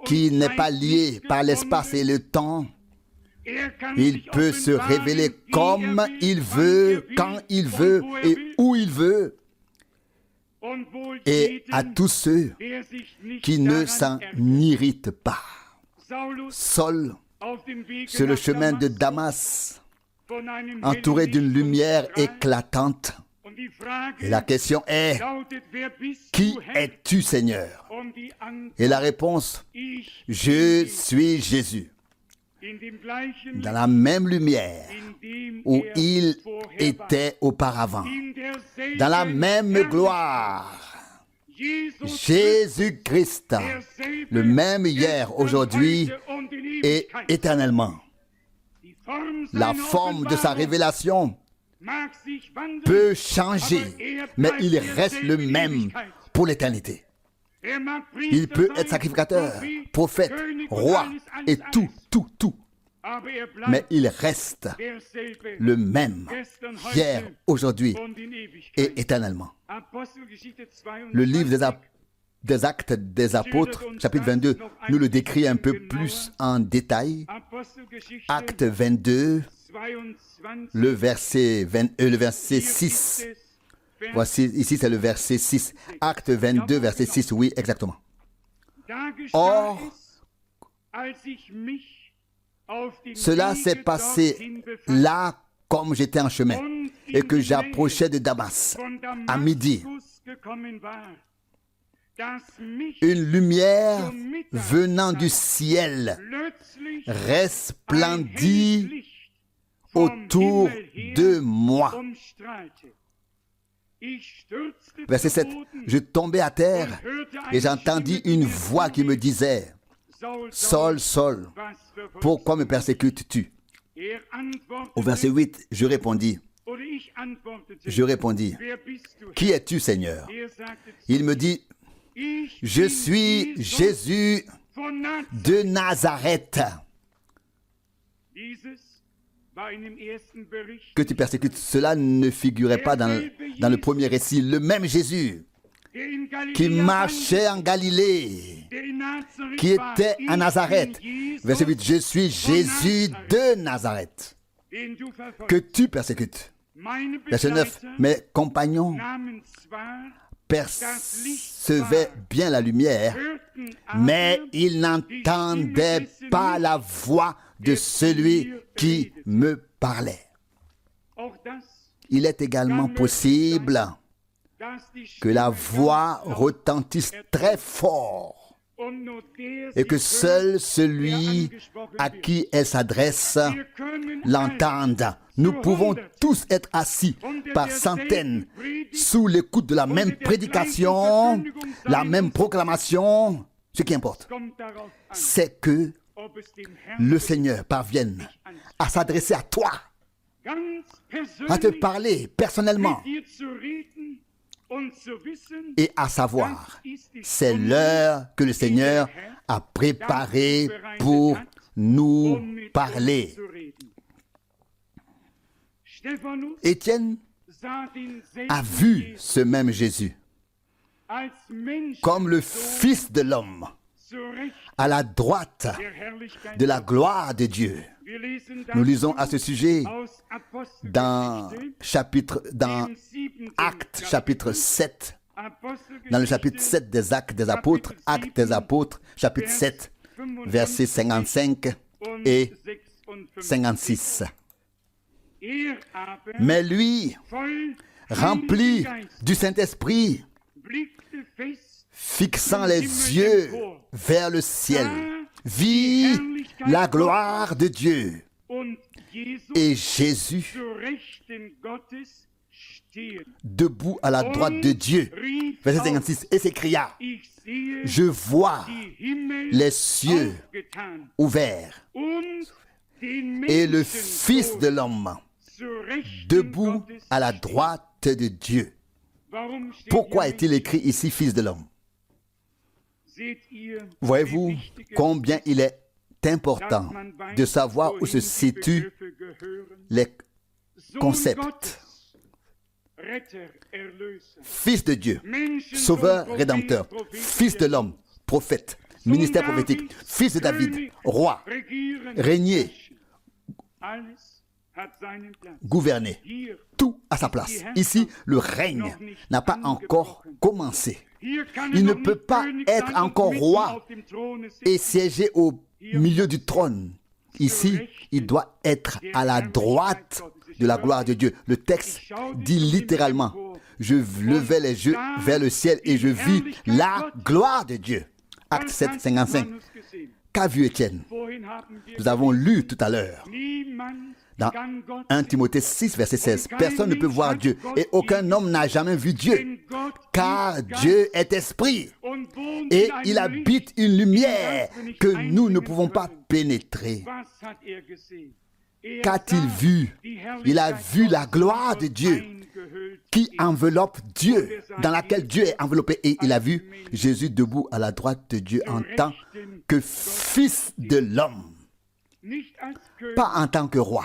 qui n'est pas lié par l'espace et le temps. Il peut se révéler comme il veut, quand il veut et où il veut. Et à tous ceux qui ne s'en irritent pas. Saul, sur le chemin de Damas, entouré d'une lumière éclatante. Et la question est, qui es-tu, Seigneur? Et la réponse, je suis Jésus. Dans la même lumière où il était auparavant, dans la même gloire, Jésus-Christ, le même hier, aujourd'hui et éternellement. La forme de sa révélation peut changer, mais il reste le même pour l'éternité. Il peut être sacrificateur, prophète, roi et tout. Mais il reste le même hier, aujourd'hui et éternellement. Le livre des Actes des Apôtres, chapitre 22, nous le décrit un peu plus en détail. Acte 22, le verset 6. Voici, ici c'est le verset 6. Acte 22, verset 6, oui, exactement. Or, cela s'est passé là comme j'étais en chemin et que j'approchais de Damas à midi. Une lumière venant du ciel resplendit autour de moi. Verset 7. Je tombais à terre et j'entendis une voix qui me disait, Saul, Saul, pourquoi me persécutes-tu? Au verset 8, je répondis, qui es-tu, Seigneur? Il me dit, je suis Jésus de Nazareth, que tu persécutes. Cela ne figurait pas dans le premier récit. Le même Jésus qui marchait en Galilée, qui était à Nazareth. Verset 8, je suis Jésus de Nazareth, que tu persécutes. Verset 9, mes compagnons percevaient bien la lumière, mais ils n'entendaient pas la voix de celui qui me parlait. Il est également possible que la voix retentisse très fort et que seul celui à qui elle s'adresse l'entende. Nous pouvons tous être assis par centaines sous l'écoute de la même prédication, la même proclamation. Ce qui importe, c'est que le Seigneur parvienne à s'adresser à toi, à te parler personnellement et à savoir, c'est l'heure que le Seigneur a préparée pour nous parler. Étienne a vu ce même Jésus comme le Fils de l'homme à la droite de la gloire de Dieu. Nous lisons à ce sujet dans Actes chapitre 7, dans le chapitre 7 des Actes des Apôtres, Actes des Apôtres, chapitre 7, versets 55 et 56. Mais lui, rempli du Saint-Esprit, fixant les yeux vers le ciel, vit la gloire de Dieu et Jésus debout à la droite de Dieu. Verset 56. Et s'écria, je vois les cieux ouverts et le Fils de l'homme debout à la droite de Dieu. Pourquoi est-il écrit ici Fils de l'homme? Voyez-vous combien il est important de savoir où se situent les concepts. Fils de Dieu, sauveur, rédempteur, fils de l'homme, prophète, ministère prophétique, fils de David, roi, régner, gouverner, tout à sa place. Ici, le règne n'a pas encore commencé. Il ne peut pas être encore roi et siéger au milieu du trône. Ici, il doit être à la droite de la gloire de Dieu. Le texte dit littéralement, je levai les yeux vers le ciel et je vis la gloire de Dieu. Acte 7, 55. Qu'a vu Étienne? Nous avons lu tout à l'heure dans 1 Timothée 6, verset 16. Personne ne peut voir Dieu et aucun homme n'a jamais vu Dieu. Car Dieu est esprit et il habite une lumière que nous ne pouvons pas pénétrer. Qu'a-t-il vu? Il a vu la gloire de Dieu qui enveloppe Dieu, dans laquelle Dieu est enveloppé. Et il a vu Jésus debout à la droite de Dieu en tant que Fils de l'homme. Pas en tant que roi,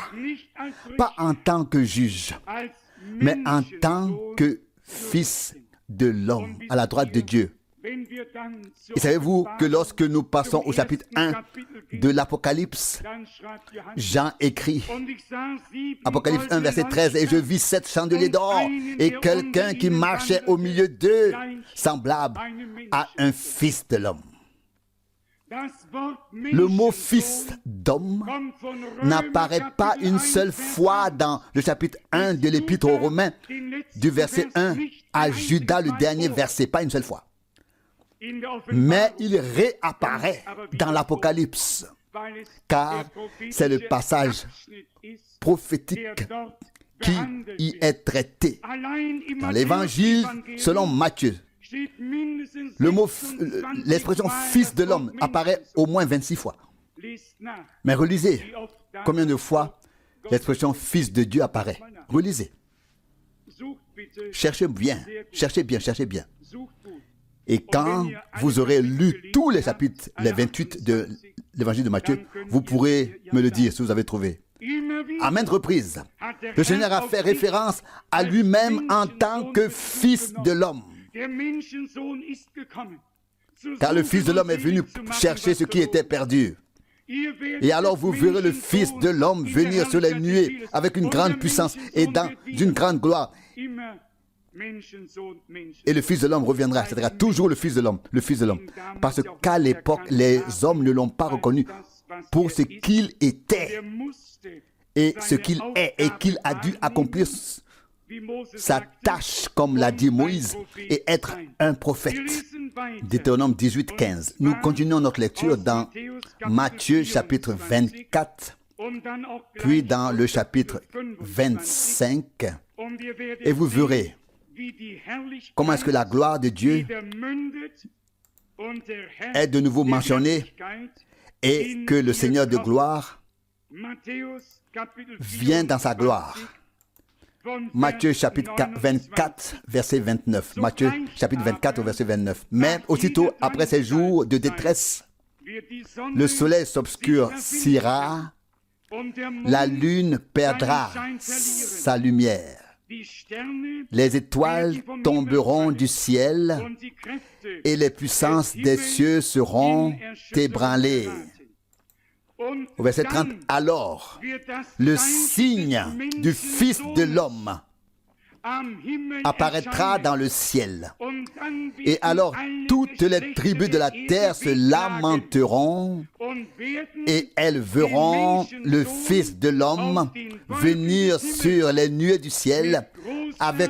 pas en tant que juge, mais en tant que Fils de l'homme à la droite de Dieu. Et savez-vous que lorsque nous passons au chapitre 1 de l'Apocalypse, Jean écrit, Apocalypse 1, verset 13, « Et je vis 7 chandeliers d'or, et quelqu'un qui marchait au milieu d'eux, semblable à un fils de l'homme. » Le mot « fils d'homme » n'apparaît pas une seule fois dans le chapitre 1 de l'Épître aux Romains, du verset 1 à Judas, le dernier verset, pas une seule fois. Mais il réapparaît dans l'Apocalypse, car c'est le passage prophétique qui y est traité. Dans l'Évangile selon Matthieu, l'expression « fils de l'homme » apparaît au moins 26 fois. Mais relisez combien de fois l'expression « fils de Dieu » apparaît. Relisez. Cherchez bien, cherchez bien, cherchez bien. Et quand vous aurez lu tous les chapitres, les 28 de l'évangile de Matthieu, vous pourrez me le dire si vous avez trouvé. À maintes reprises, le Seigneur a fait référence à lui-même en tant que Fils de l'homme. Car le Fils de l'homme est venu chercher ce qui était perdu. Et alors vous verrez le Fils de l'homme venir sur les nuées avec une grande puissance et dans une grande gloire. Et le Fils de l'homme reviendra, c'est-à-dire toujours le Fils de l'homme, le Fils de l'homme. Parce qu'à l'époque, les hommes ne l'ont pas reconnu pour ce qu'il était et ce qu'il est et qu'il a dû accomplir sa tâche, comme l'a dit Moïse, et être un prophète. Deutéronome 18, 15. Nous continuons notre lecture dans Matthieu chapitre 24, puis dans le chapitre 25, et vous verrez comment est-ce que la gloire de Dieu est de nouveau mentionnée et que le Seigneur de gloire vient dans sa gloire. Matthieu chapitre 24, verset 29. Matthieu chapitre 24, verset 29. Mais aussitôt après ces jours de détresse, le soleil s'obscurcira, la lune perdra sa lumière. Les étoiles tomberont du ciel et les puissances des cieux seront ébranlées. Au verset 30, alors, le signe du Fils de l'homme apparaîtra dans le ciel. Et alors, toutes les tribus de la terre se lamenteront et elles verront le Fils de l'homme venir sur les nuées du ciel avec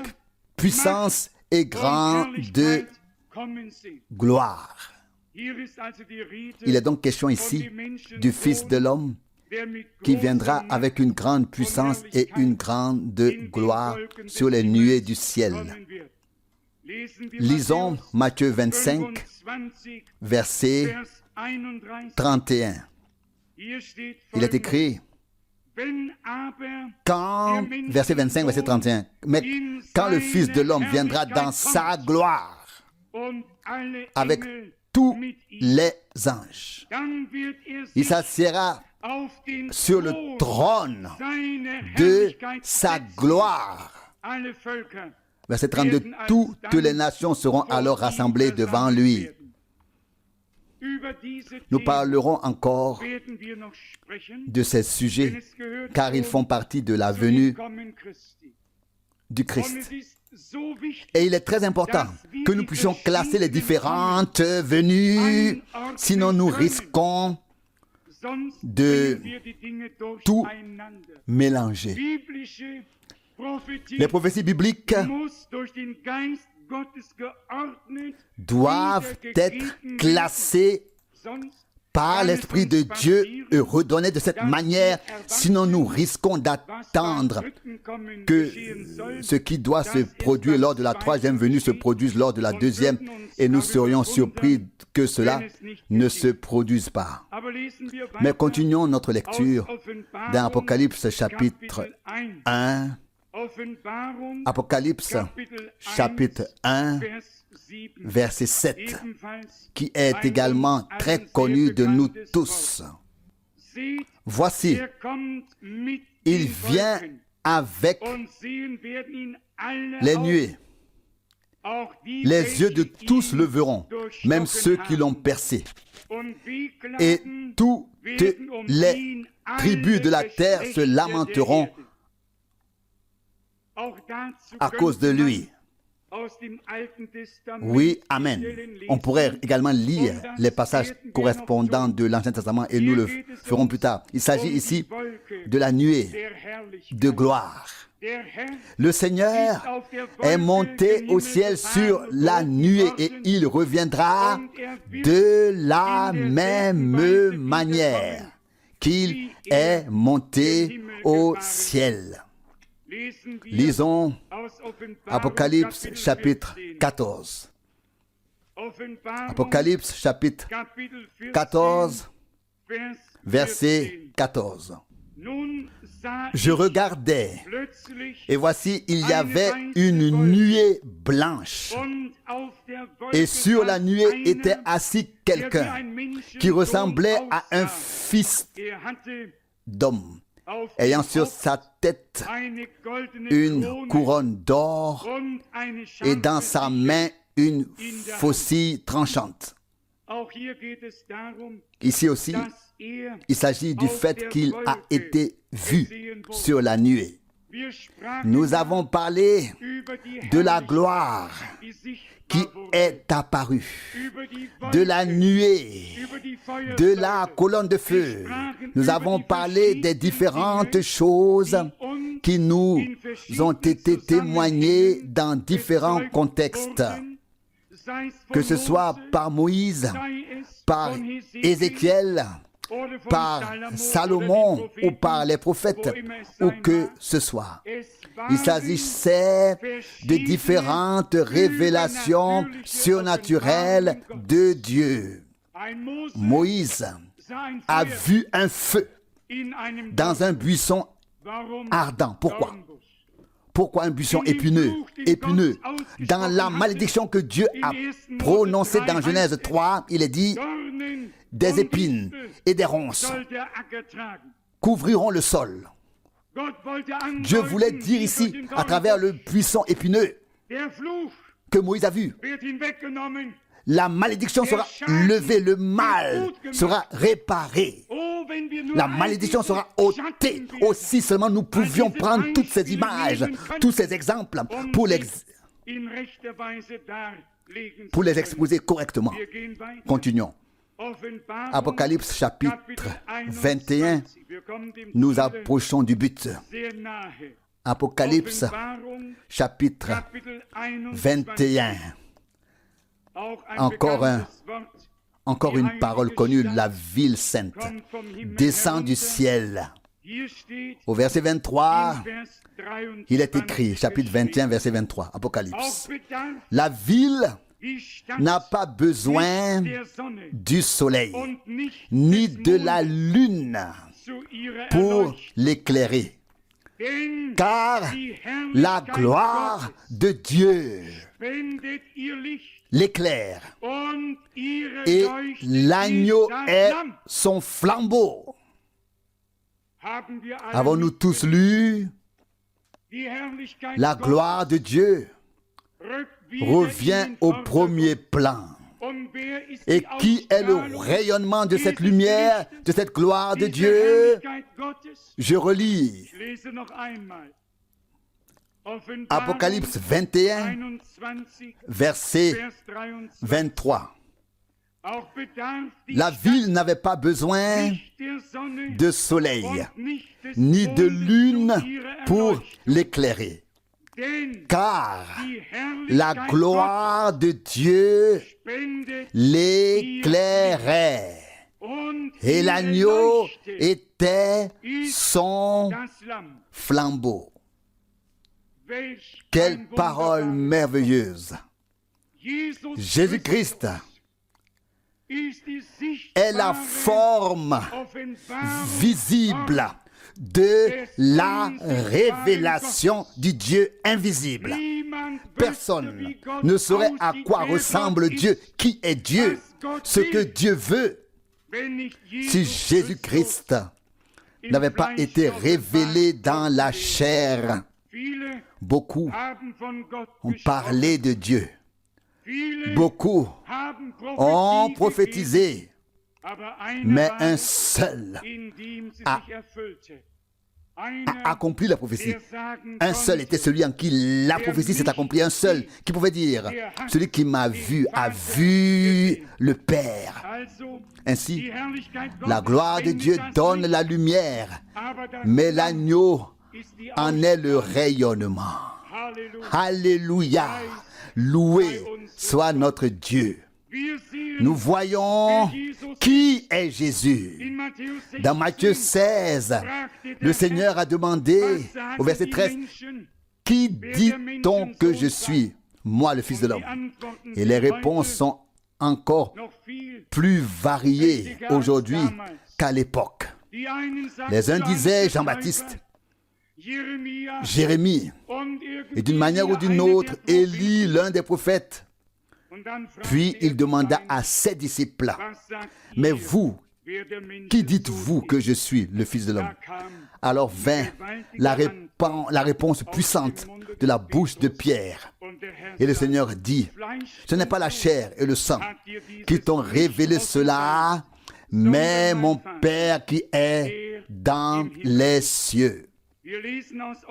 puissance et grande gloire. Il est donc question ici du Fils de l'homme qui viendra avec une grande puissance et une grande gloire sur les nuées du ciel. Lisons Matthieu 25, verset 31. Il est écrit, verset 25, verset 31, mais quand le Fils de l'homme viendra dans sa gloire avec tous les anges, il s'assiera sur le trône de sa gloire. Verset 32, toutes les nations seront alors rassemblées devant lui. Nous parlerons encore de ces sujets car ils font partie de la venue du Christ. Et il est très important que nous puissions classer les différentes venues, sinon nous risquons de tout mélanger. Les prophéties bibliques doivent être classées par l'Esprit de Dieu et redonnées de cette manière, sinon nous risquons d'attendre que ce qui doit se produire lors de la troisième venue se produise lors de la deuxième, et nous serions surpris que cela ne se produise pas. Mais continuons notre lecture dans Apocalypse chapitre 1. Apocalypse chapitre 1, verset 7, qui est également très connu de nous tous. Voici, il vient avec les nuées. Les yeux de tous le verront, même ceux qui l'ont percé. Et toutes les tribus de la terre se lamenteront à cause de lui. Oui, amen. On pourrait également lire les passages correspondants de l'Ancien Testament et nous le ferons plus tard. Il s'agit ici de la nuée de gloire. Le Seigneur est monté au ciel sur la nuée et il reviendra de la même manière qu'il est monté au ciel. Lisons Apocalypse chapitre 14. Apocalypse chapitre 14, verset 14. Je regardais, et voici, il y avait une nuée blanche. Et sur la nuée était assis quelqu'un qui ressemblait à un fils d'homme, ayant sur sa tête une couronne d'or et dans sa main une faucille tranchante. Ici aussi, il s'agit du fait qu'il a été vu sur la nuée. Nous avons parlé de la gloire qui est apparue, de la nuée, de la colonne de feu. Nous avons parlé des différentes choses qui nous ont été témoignées dans différents contextes, que ce soit par Moïse, par Ézéchiel, par Salomon ou par les prophètes, ou que ce soit. Il s'agissait de différentes révélations surnaturelles de Dieu. Moïse a vu un feu dans un buisson ardent. Pourquoi? Pourquoi un buisson épineux? Épineux. Dans la malédiction que Dieu a prononcée dans Genèse 3, il est dit: des épines et des ronces couvriront le sol. Dieu voulait dire ici, à travers le buisson épineux que Moïse a vu, la malédiction sera levée, le mal sera réparé, la malédiction sera ôtée. Aussi seulement nous pouvions prendre toutes ces images, tous ces exemples pour les exposer correctement. Continuons. Apocalypse chapitre 21, nous approchons du but. Apocalypse chapitre 21. Encore un Encore une parole connue, la ville sainte descend du ciel. Au verset 23, il est écrit, chapitre 21, verset 23, Apocalypse. La ville n'a pas besoin du soleil, ni de la lune pour l'éclairer, car la gloire de Dieu l'éclaire, et l'agneau est son flambeau. Avons-nous tous lu? La gloire de Dieu revient au premier plan. Et qui est le rayonnement de cette lumière, de cette gloire de Dieu? Je relis Apocalypse 21, verset 23. La ville n'avait pas besoin de soleil, ni de lune pour l'éclairer, car la gloire de Dieu l'éclairait, et l'agneau était son flambeau. Quelle parole merveilleuse! Jésus-Christ est la forme visible de la révélation du Dieu invisible. Personne ne saurait à quoi ressemble Dieu, qui est Dieu, ce que Dieu veut, si Jésus-Christ n'avait pas été révélé dans la chair. Beaucoup ont parlé de Dieu. Beaucoup ont prophétisé, mais un seul a accompli la prophétie. Un seul était celui en qui la prophétie s'est accomplie. Un seul qui pouvait dire, celui qui m'a vu a vu le Père. Ainsi, la gloire de Dieu donne la lumière, mais l'agneau en est le rayonnement. Alléluia. Loué soit notre Dieu. Nous voyons qui est Jésus. Dans Matthieu 16, le Seigneur a demandé au verset 13, « Qui dit-on que je suis, moi le Fils de l'homme ?» Et les réponses sont encore plus variées aujourd'hui qu'à l'époque. Les uns disaient Jean-Baptiste, Jérémie, et d'une manière ou d'une autre, Élie, l'un des prophètes. Puis il demanda à ses disciples, « Mais vous, qui dites-vous que je suis le Fils de l'homme ?» Alors vint la réponse puissante de la bouche de Pierre. Et le Seigneur dit, « Ce n'est pas la chair et le sang qui t'ont révélé cela, mais mon Père qui est dans les cieux. »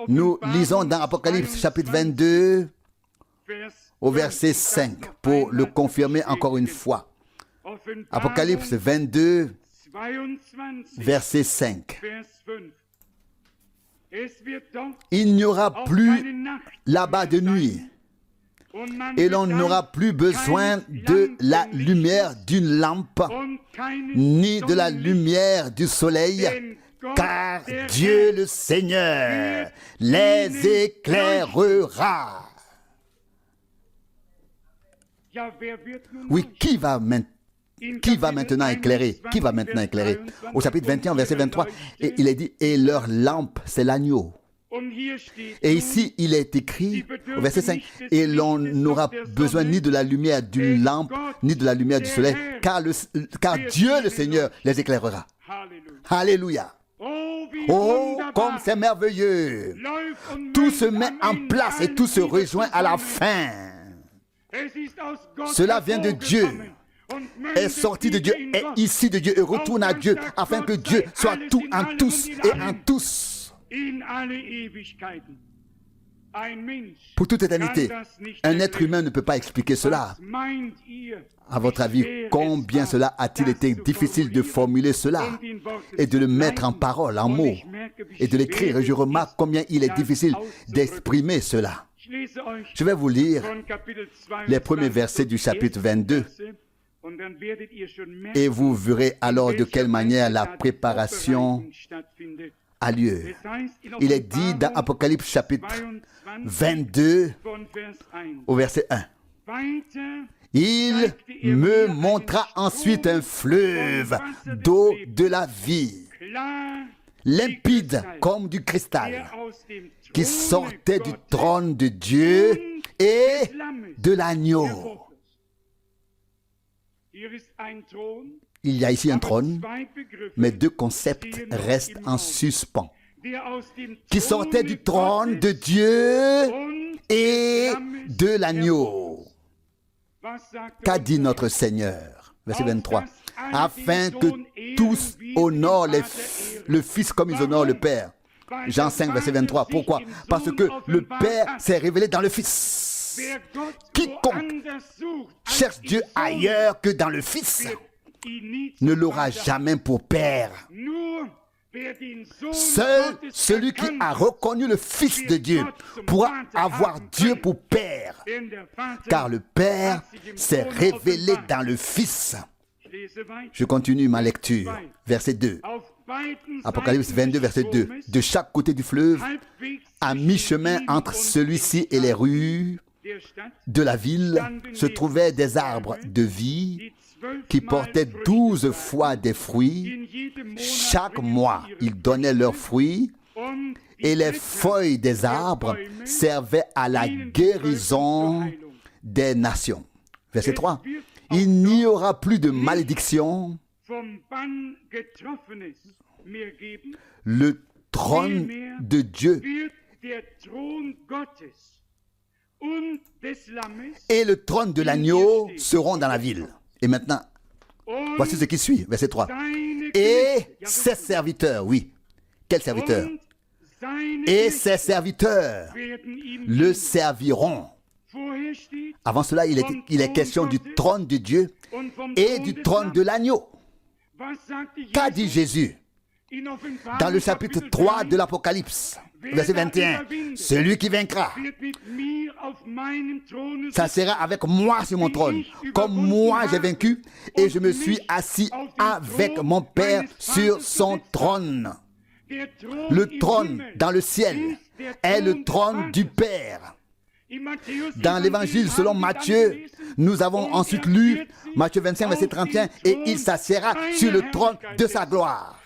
Nous lisons dans Apocalypse chapitre 22 au verset 5 pour le confirmer encore une fois. Apocalypse 22 verset 5. Il n'y aura plus là-bas de nuit et l'on n'aura plus besoin de la lumière d'une lampe ni de la lumière du soleil, car Dieu le Seigneur les éclairera. Oui, qui va maintenant éclairer? Qui va maintenant éclairer? Au chapitre 21, verset 23, et il est dit, et leur lampe, c'est l'agneau. Et ici, il est écrit, au verset 5, et l'on n'aura besoin ni de la lumière d'une lampe, ni de la lumière du soleil, car Dieu le Seigneur les éclairera. Alléluia. Oh, comme c'est merveilleux! Tout se met en place et tout se rejoint à la fin. Cela vient de Dieu, est sorti de Dieu, est ici de Dieu et retourne à Dieu, afin que Dieu soit tout en tous et en tous. Pour toute éternité, un être humain ne peut pas expliquer cela. À votre avis, combien cela a-t-il été difficile de formuler cela et de le mettre en parole, en mots, et de l'écrire? Et je remarque combien il est difficile d'exprimer cela. Je vais vous lire les premiers versets du chapitre 22. Et vous verrez alors de quelle manière la préparation a lieu. Il est dit dans Apocalypse chapitre 22 au verset 1. Il me montra ensuite un fleuve d'eau de la vie, limpide comme du cristal, qui sortait du trône de Dieu et de l'agneau. Il y a ici un trône, mais deux concepts restent en suspens. Qui sortait du trône de Dieu et de l'agneau. Qu'a dit notre Seigneur? Verset 23. Afin que tous honorent le Fils comme ils honorent le Père. Jean 5, verset 23. Pourquoi? Parce que le Père s'est révélé dans le Fils. Quiconque cherche Dieu ailleurs que dans le Fils ne l'aura jamais pour Père. Seul celui qui a reconnu le Fils de Dieu pourra avoir Dieu pour Père, car le Père s'est révélé dans le Fils. Je continue ma lecture. Verset 2. Apocalypse 22, verset 2. De chaque côté du fleuve, à mi-chemin entre celui-ci et les rues de la ville, se trouvaient des arbres de vie qui portaient 12 fois des fruits. Chaque mois, ils donnaient leurs fruits, et les feuilles des arbres servaient à la guérison des nations. Verset 3. Il n'y aura plus de malédiction. Le trône de Dieu et le trône de l'agneau seront dans la ville. Et maintenant, voici ce qui suit, verset 3. Et ses serviteurs, oui, quels serviteurs? Et ses serviteurs le serviront. Avant cela, il est question du trône de Dieu et du trône de l'agneau. Qu'a dit Jésus dans le chapitre 3 de l'Apocalypse, verset 21? Celui qui vaincra s'assiera avec moi sur mon trône, comme moi j'ai vaincu et je me suis assis avec mon Père sur son trône. Le trône dans le ciel est le trône du Père. Dans l'évangile selon Matthieu, nous avons ensuite lu Matthieu 25, verset 31, et il s'assiera sur le trône de sa gloire.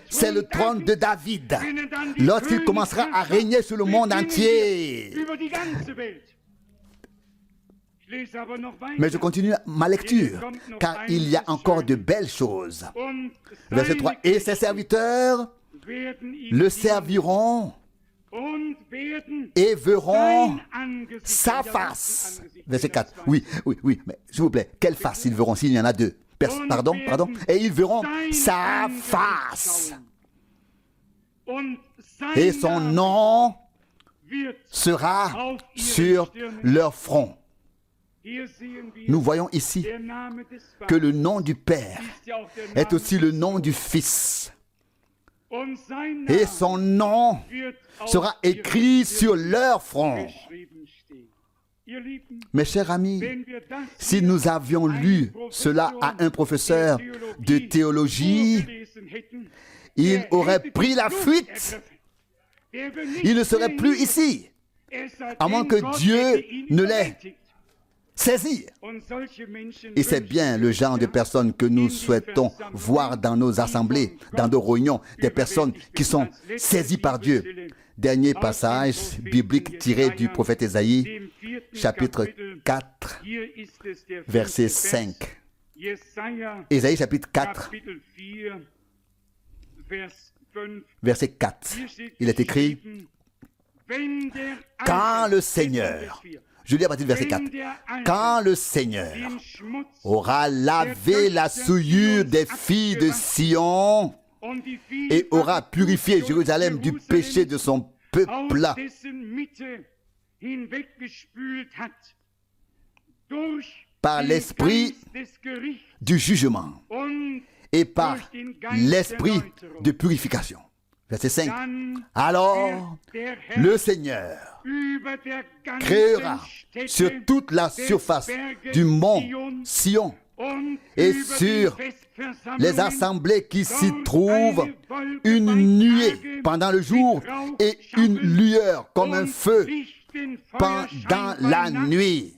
C'est le trône de David, lorsqu'il commencera à régner sur le monde entier. Mais je continue ma lecture, car il y a encore de belles choses. Verset 3. Et ses serviteurs le serviront et verront sa face. Verset 4. Oui, mais s'il vous plaît, quelle face ils verront s'il y en a deux? Pardon. Et ils verront sa face. Et son nom sera sur leur front. Nous voyons ici que le nom du Père est aussi le nom du Fils. Et son nom sera écrit sur leur front. Mes chers amis, si nous avions lu cela à un professeur de théologie, il aurait pris la fuite. Il ne serait plus ici, à moins que Dieu ne l'ait saisi. Et c'est bien le genre de personnes que nous souhaitons voir dans nos assemblées, dans nos réunions, des personnes qui sont saisies par Dieu. Dernier passage biblique tiré du prophète Ésaïe, chapitre 4, verset 5. Ésaïe chapitre 4, verset 4. Il est écrit: quand le Seigneur, je lis à partir du verset 4, quand le Seigneur aura lavé la souillure des filles de Sion et aura purifié Jérusalem du péché de son peuple, par l'esprit du jugement et par l'esprit de purification. Verset 5. Alors, le Seigneur créera sur toute la surface du mont Sion et sur les assemblées qui s'y trouvent, une nuée pendant le jour et une lueur comme un feu pendant la nuit.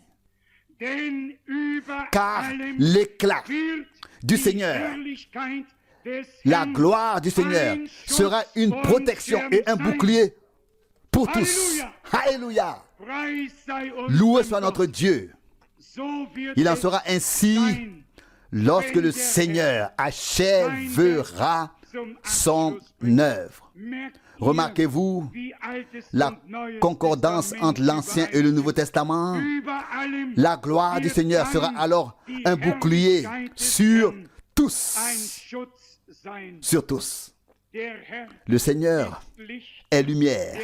Car l'éclat du Seigneur, la gloire du Seigneur sera une protection et un bouclier pour tous. Alléluia! Loué soit notre Dieu. Il en sera ainsi lorsque le Seigneur achèvera son œuvre. Remarquez-vous la concordance entre l'Ancien et le Nouveau Testament. La gloire du Seigneur sera alors un bouclier sur tous. Sur tous. Le Seigneur est lumière.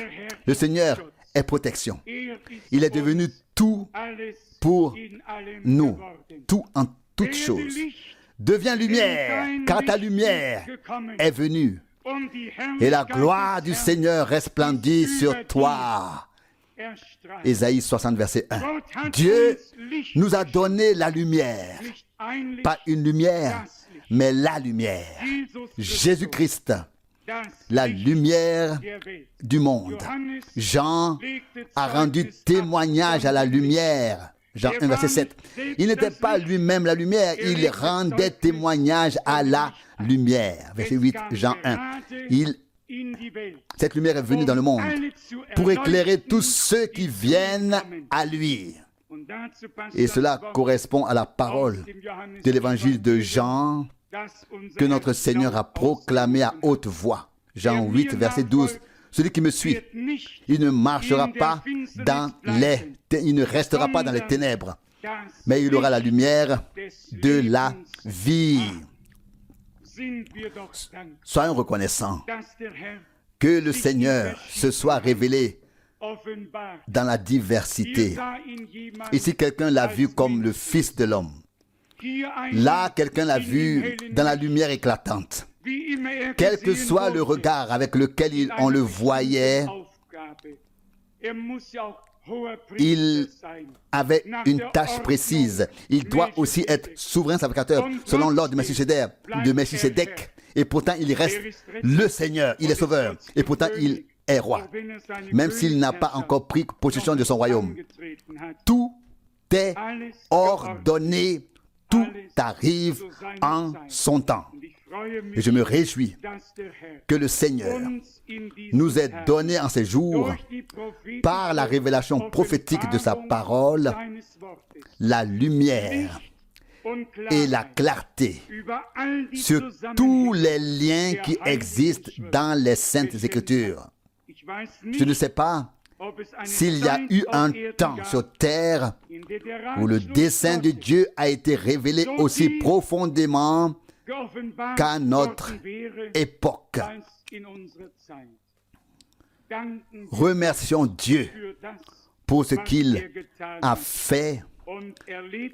Le Seigneur est protection. Il est devenu tout pour nous. Tout en toutes choses. Deviens lumière, car ta lumière est venue. Et la gloire du Seigneur resplendit sur toi. Ésaïe 60, verset 1. Dieu nous a donné la lumière. Pas une lumière, mais la lumière. Jésus-Christ, la lumière du monde. Jean a rendu témoignage à la lumière. Jean 1, verset 7. Il n'était pas lui-même la lumière, il rendait témoignage à la lumière. Verset 8, Jean 1. Cette lumière est venue dans le monde pour éclairer tous ceux qui viennent à lui. Et cela correspond à la parole de l'évangile de Jean que notre Seigneur a proclamé à haute voix. Jean 8, verset 12. Celui qui me suit, il ne marchera pas il ne restera pas dans les ténèbres, mais il aura la lumière de la vie. Soyons reconnaissants que le Seigneur se soit révélé dans la diversité. Ici, quelqu'un l'a vu comme le Fils de l'homme. Là, quelqu'un l'a vu dans la lumière éclatante. Quel que soit le regard avec lequel on le voyait, il avait une tâche précise. Il doit aussi être souverain sacrificateur selon l'ordre de Melchisédek. Et pourtant, il reste le Seigneur. Il est sauveur. Et pourtant, il est roi. Même s'il n'a pas encore pris possession de son royaume. Tout est ordonné. Tout arrive en son temps. Et je me réjouis que le Seigneur nous ait donné en ces jours, par la révélation prophétique de sa parole, la lumière et la clarté sur tous les liens qui existent dans les Saintes Écritures. Je ne sais pas s'il y a eu un temps sur terre où le dessein de Dieu a été révélé aussi profondément qu'à notre époque. Remercions Dieu pour ce qu'il a fait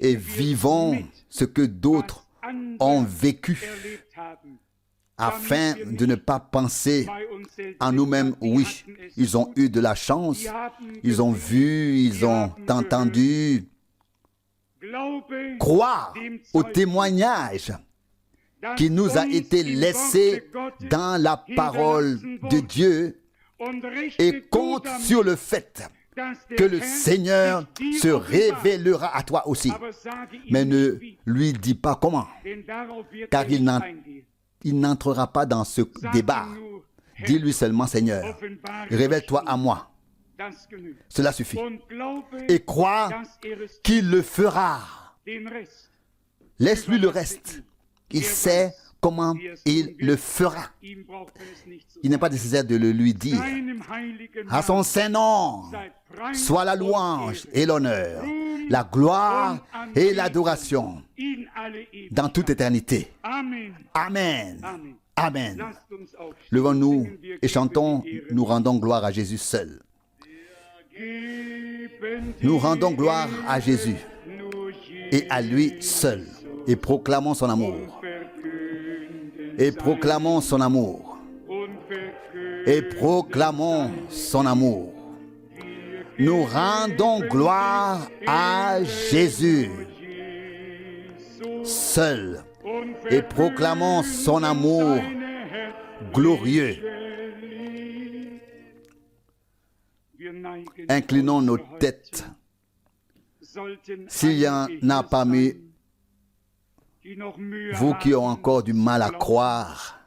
et vivons ce que d'autres ont vécu afin de ne pas penser en nous-mêmes. Oui, ils ont eu de la chance, ils ont vu, ils ont entendu. Croire au témoignage qui nous a été laissé dans la parole de Dieu et compte sur le fait que le Seigneur se révélera à toi aussi. Mais ne lui dis pas comment, car il n'entrera pas dans ce débat. Dis-lui seulement, Seigneur, révèle-toi à moi. Cela suffit. Et crois qu'il le fera. Laisse-lui le reste. Il sait comment il le fera. Il n'est pas nécessaire de le lui dire. À son saint nom, soit la louange et l'honneur, la gloire et l'adoration dans toute éternité. Amen. Amen. Levons-nous et chantons, nous rendons gloire à Jésus seul. Nous rendons gloire à Jésus et à lui seul et proclamons son amour. Et proclamons son amour. Et proclamons son amour. Nous rendons gloire à Jésus. seul et proclamons son amour glorieux. Inclinons nos têtes. S'il y en a parmi vous qui ont encore du mal à croire,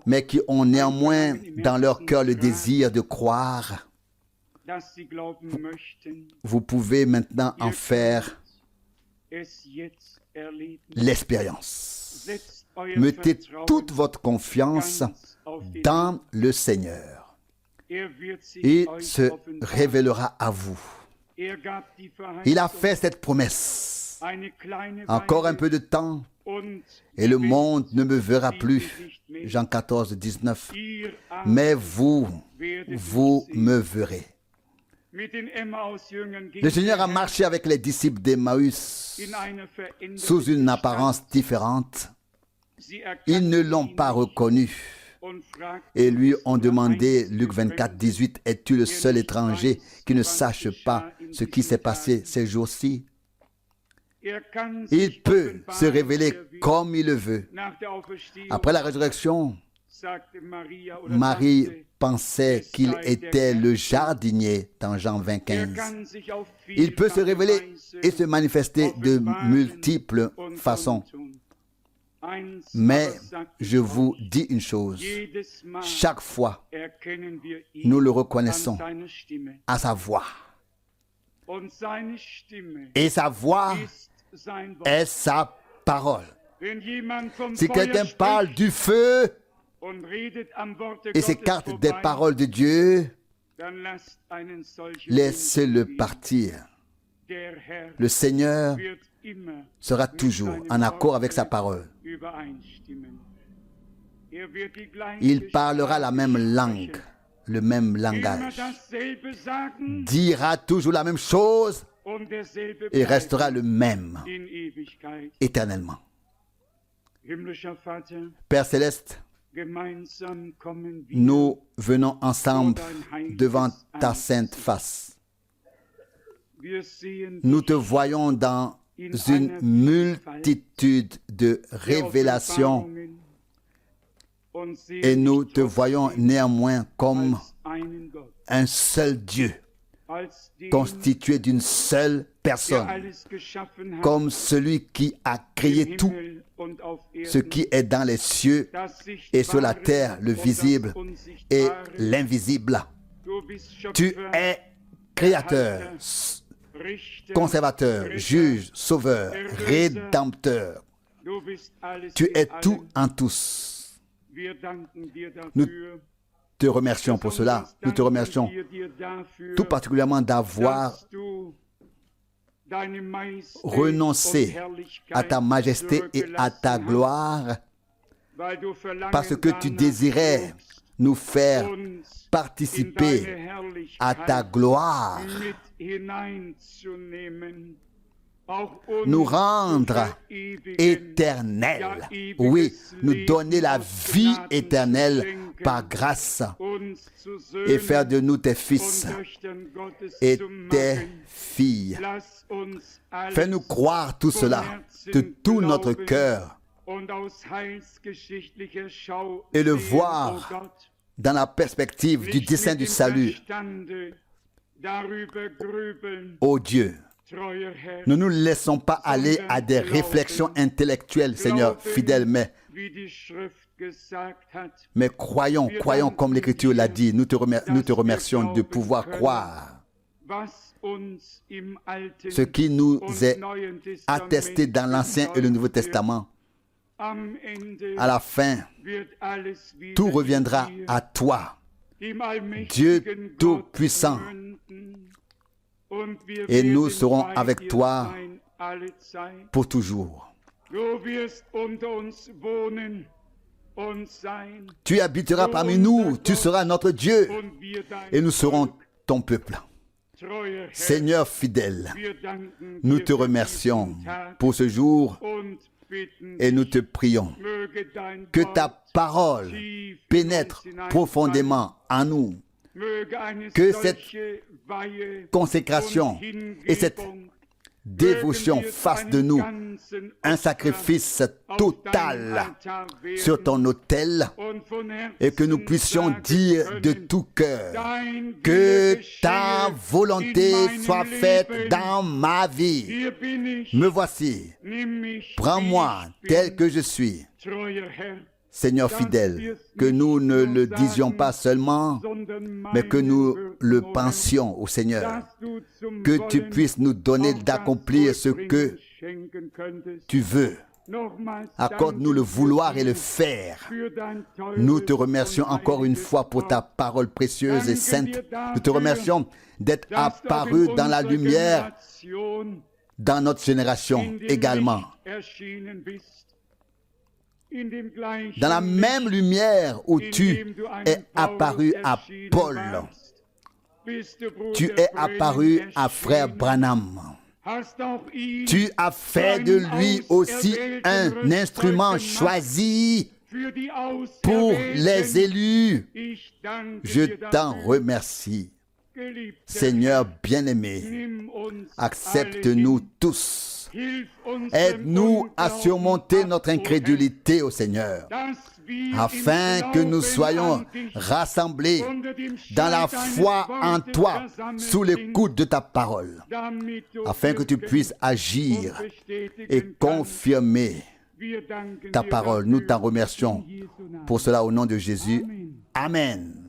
mais qui ont néanmoins dans leur cœur le désir de croire, vous pouvez maintenant en faire l'expérience. Mettez toute votre confiance dans le Seigneur. Il se révélera à vous. Il a fait cette promesse. Encore un peu de temps et le monde ne me verra plus. Jean 14, 19. Mais vous me verrez. Le Seigneur a marché avec les disciples d'Emmaüs sous une apparence différente. Ils ne l'ont pas reconnu et lui ont demandé, Luc 24, 18, « Es-tu le seul étranger qui ne sache pas ce qui s'est passé ces jours-ci » Il peut se révéler comme il le veut. Après la résurrection, Marie pensait qu'il était le jardinier dans Jean 25. Il peut se révéler et se manifester de multiples façons. Mais je vous dis une chose, chaque fois, nous le reconnaissons à sa voix. Et sa voix est sa parole. Si quelqu'un parle du feu et s'écarte des paroles de Dieu, laissez-le partir. Le Seigneur sera toujours en accord avec sa parole. Il parlera la même langue, le même langage, dira toujours la même chose et restera le même éternellement. Père Céleste, nous venons ensemble devant ta sainte face. Nous te voyons dans une multitude de révélations et nous te voyons néanmoins comme un seul Dieu, constitué d'une seule personne, comme celui qui a créé tout, ce qui est dans les cieux et sur la terre, le visible et l'invisible. Tu es créateur, conservateur, juge, sauveur, rédempteur. Tu es tout en tous. Nous te remercions pour cela. Nous te remercions tout particulièrement d'avoir renoncé à ta majesté et à ta gloire parce que tu désirais nous faire participer à ta gloire, nous rendre éternels, oui, nous donner la vie éternelle par grâce et faire de nous tes fils et tes filles. Fais-nous croire tout cela de tout notre cœur et le voir dans la perspective du dessein du salut. Ô Dieu, ne nous laissons pas aller à des réflexions intellectuelles, Seigneur, fidèle, mais croyons comme l'Écriture l'a dit. Nous te remercions de pouvoir croire ce qui nous est attesté dans l'Ancien et le Nouveau Testament. À la fin, tout reviendra à toi, Dieu Tout-Puissant, et nous serons avec toi pour toujours. Tu habiteras parmi nous, tu seras notre Dieu, et nous serons ton peuple. Seigneur fidèle, nous te remercions pour ce jour et nous te prions que ta parole pénètre profondément en nous, que cette consécration et cette dévotion fasse de nous un sacrifice total sur ton autel et que nous puissions dire de tout cœur que ta volonté soit faite dans ma vie. Me voici, prends-moi tel que je suis. Seigneur fidèle, que nous ne le disions pas seulement, mais que nous le pensions au Seigneur, que tu puisses nous donner d'accomplir ce que tu veux. Accorde-nous le vouloir et le faire. Nous te remercions encore une fois pour ta parole précieuse et sainte. Nous te remercions d'être apparu dans la lumière dans notre génération également. Dans la même lumière où tu es apparu à Paul, tu es apparu à frère Branham. Tu as fait de lui aussi un instrument choisi pour les élus. Je t'en remercie. Seigneur bien-aimé, accepte-nous tous. Aide-nous à surmonter notre incrédulité au Seigneur, afin que nous soyons rassemblés dans la foi en toi, sous l'écoute de ta parole, afin que tu puisses agir et confirmer ta parole. Nous t'en remercions pour cela au nom de Jésus. Amen.